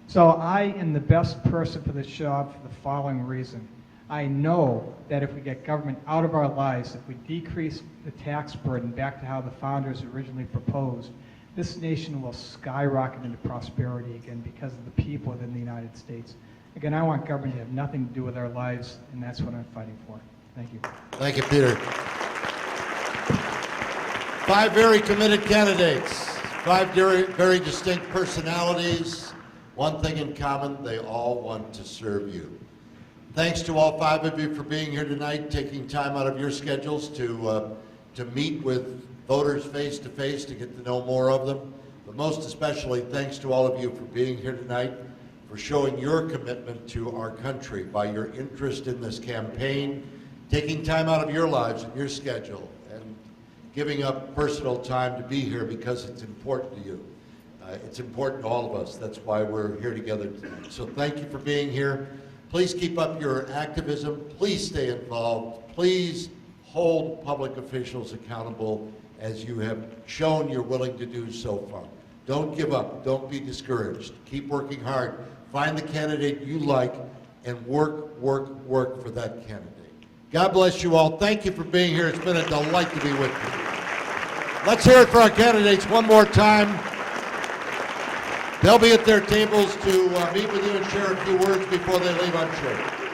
So I am the best person for this job for the following reason. I know that if we get government out of our lives, if we decrease the tax burden back to how the founders originally proposed, this nation will skyrocket into prosperity again because of the people within the United States. Again, I want government to have nothing to do with our lives, and that's what I'm fighting for. Thank you. Thank you, Peter. 5 very committed candidates, 5 very distinct personalities. One thing in common, they all want to serve you. Thanks to all 5 of you for being here tonight, taking time out of your schedules to meet with voters face to face to get to know more of them. But most especially, thanks to all of you for being here tonight, for showing your commitment to our country by your interest in this campaign, taking time out of your lives and your schedule, and giving up personal time to be here because it's important to you. It's important to all of us. That's why we're here together tonight. So thank you for being here. Please keep up your activism. Please stay involved. Please hold public officials accountable as you have shown you're willing to do so far. Don't give up. Don't be discouraged. Keep working hard. Find the candidate you like and work for that candidate. God bless you all. Thank you for being here. It's been a delight to be with you. Let's hear it for our candidates one more time. They'll be at their tables to meet with you and share a few words before they leave, I'm sure.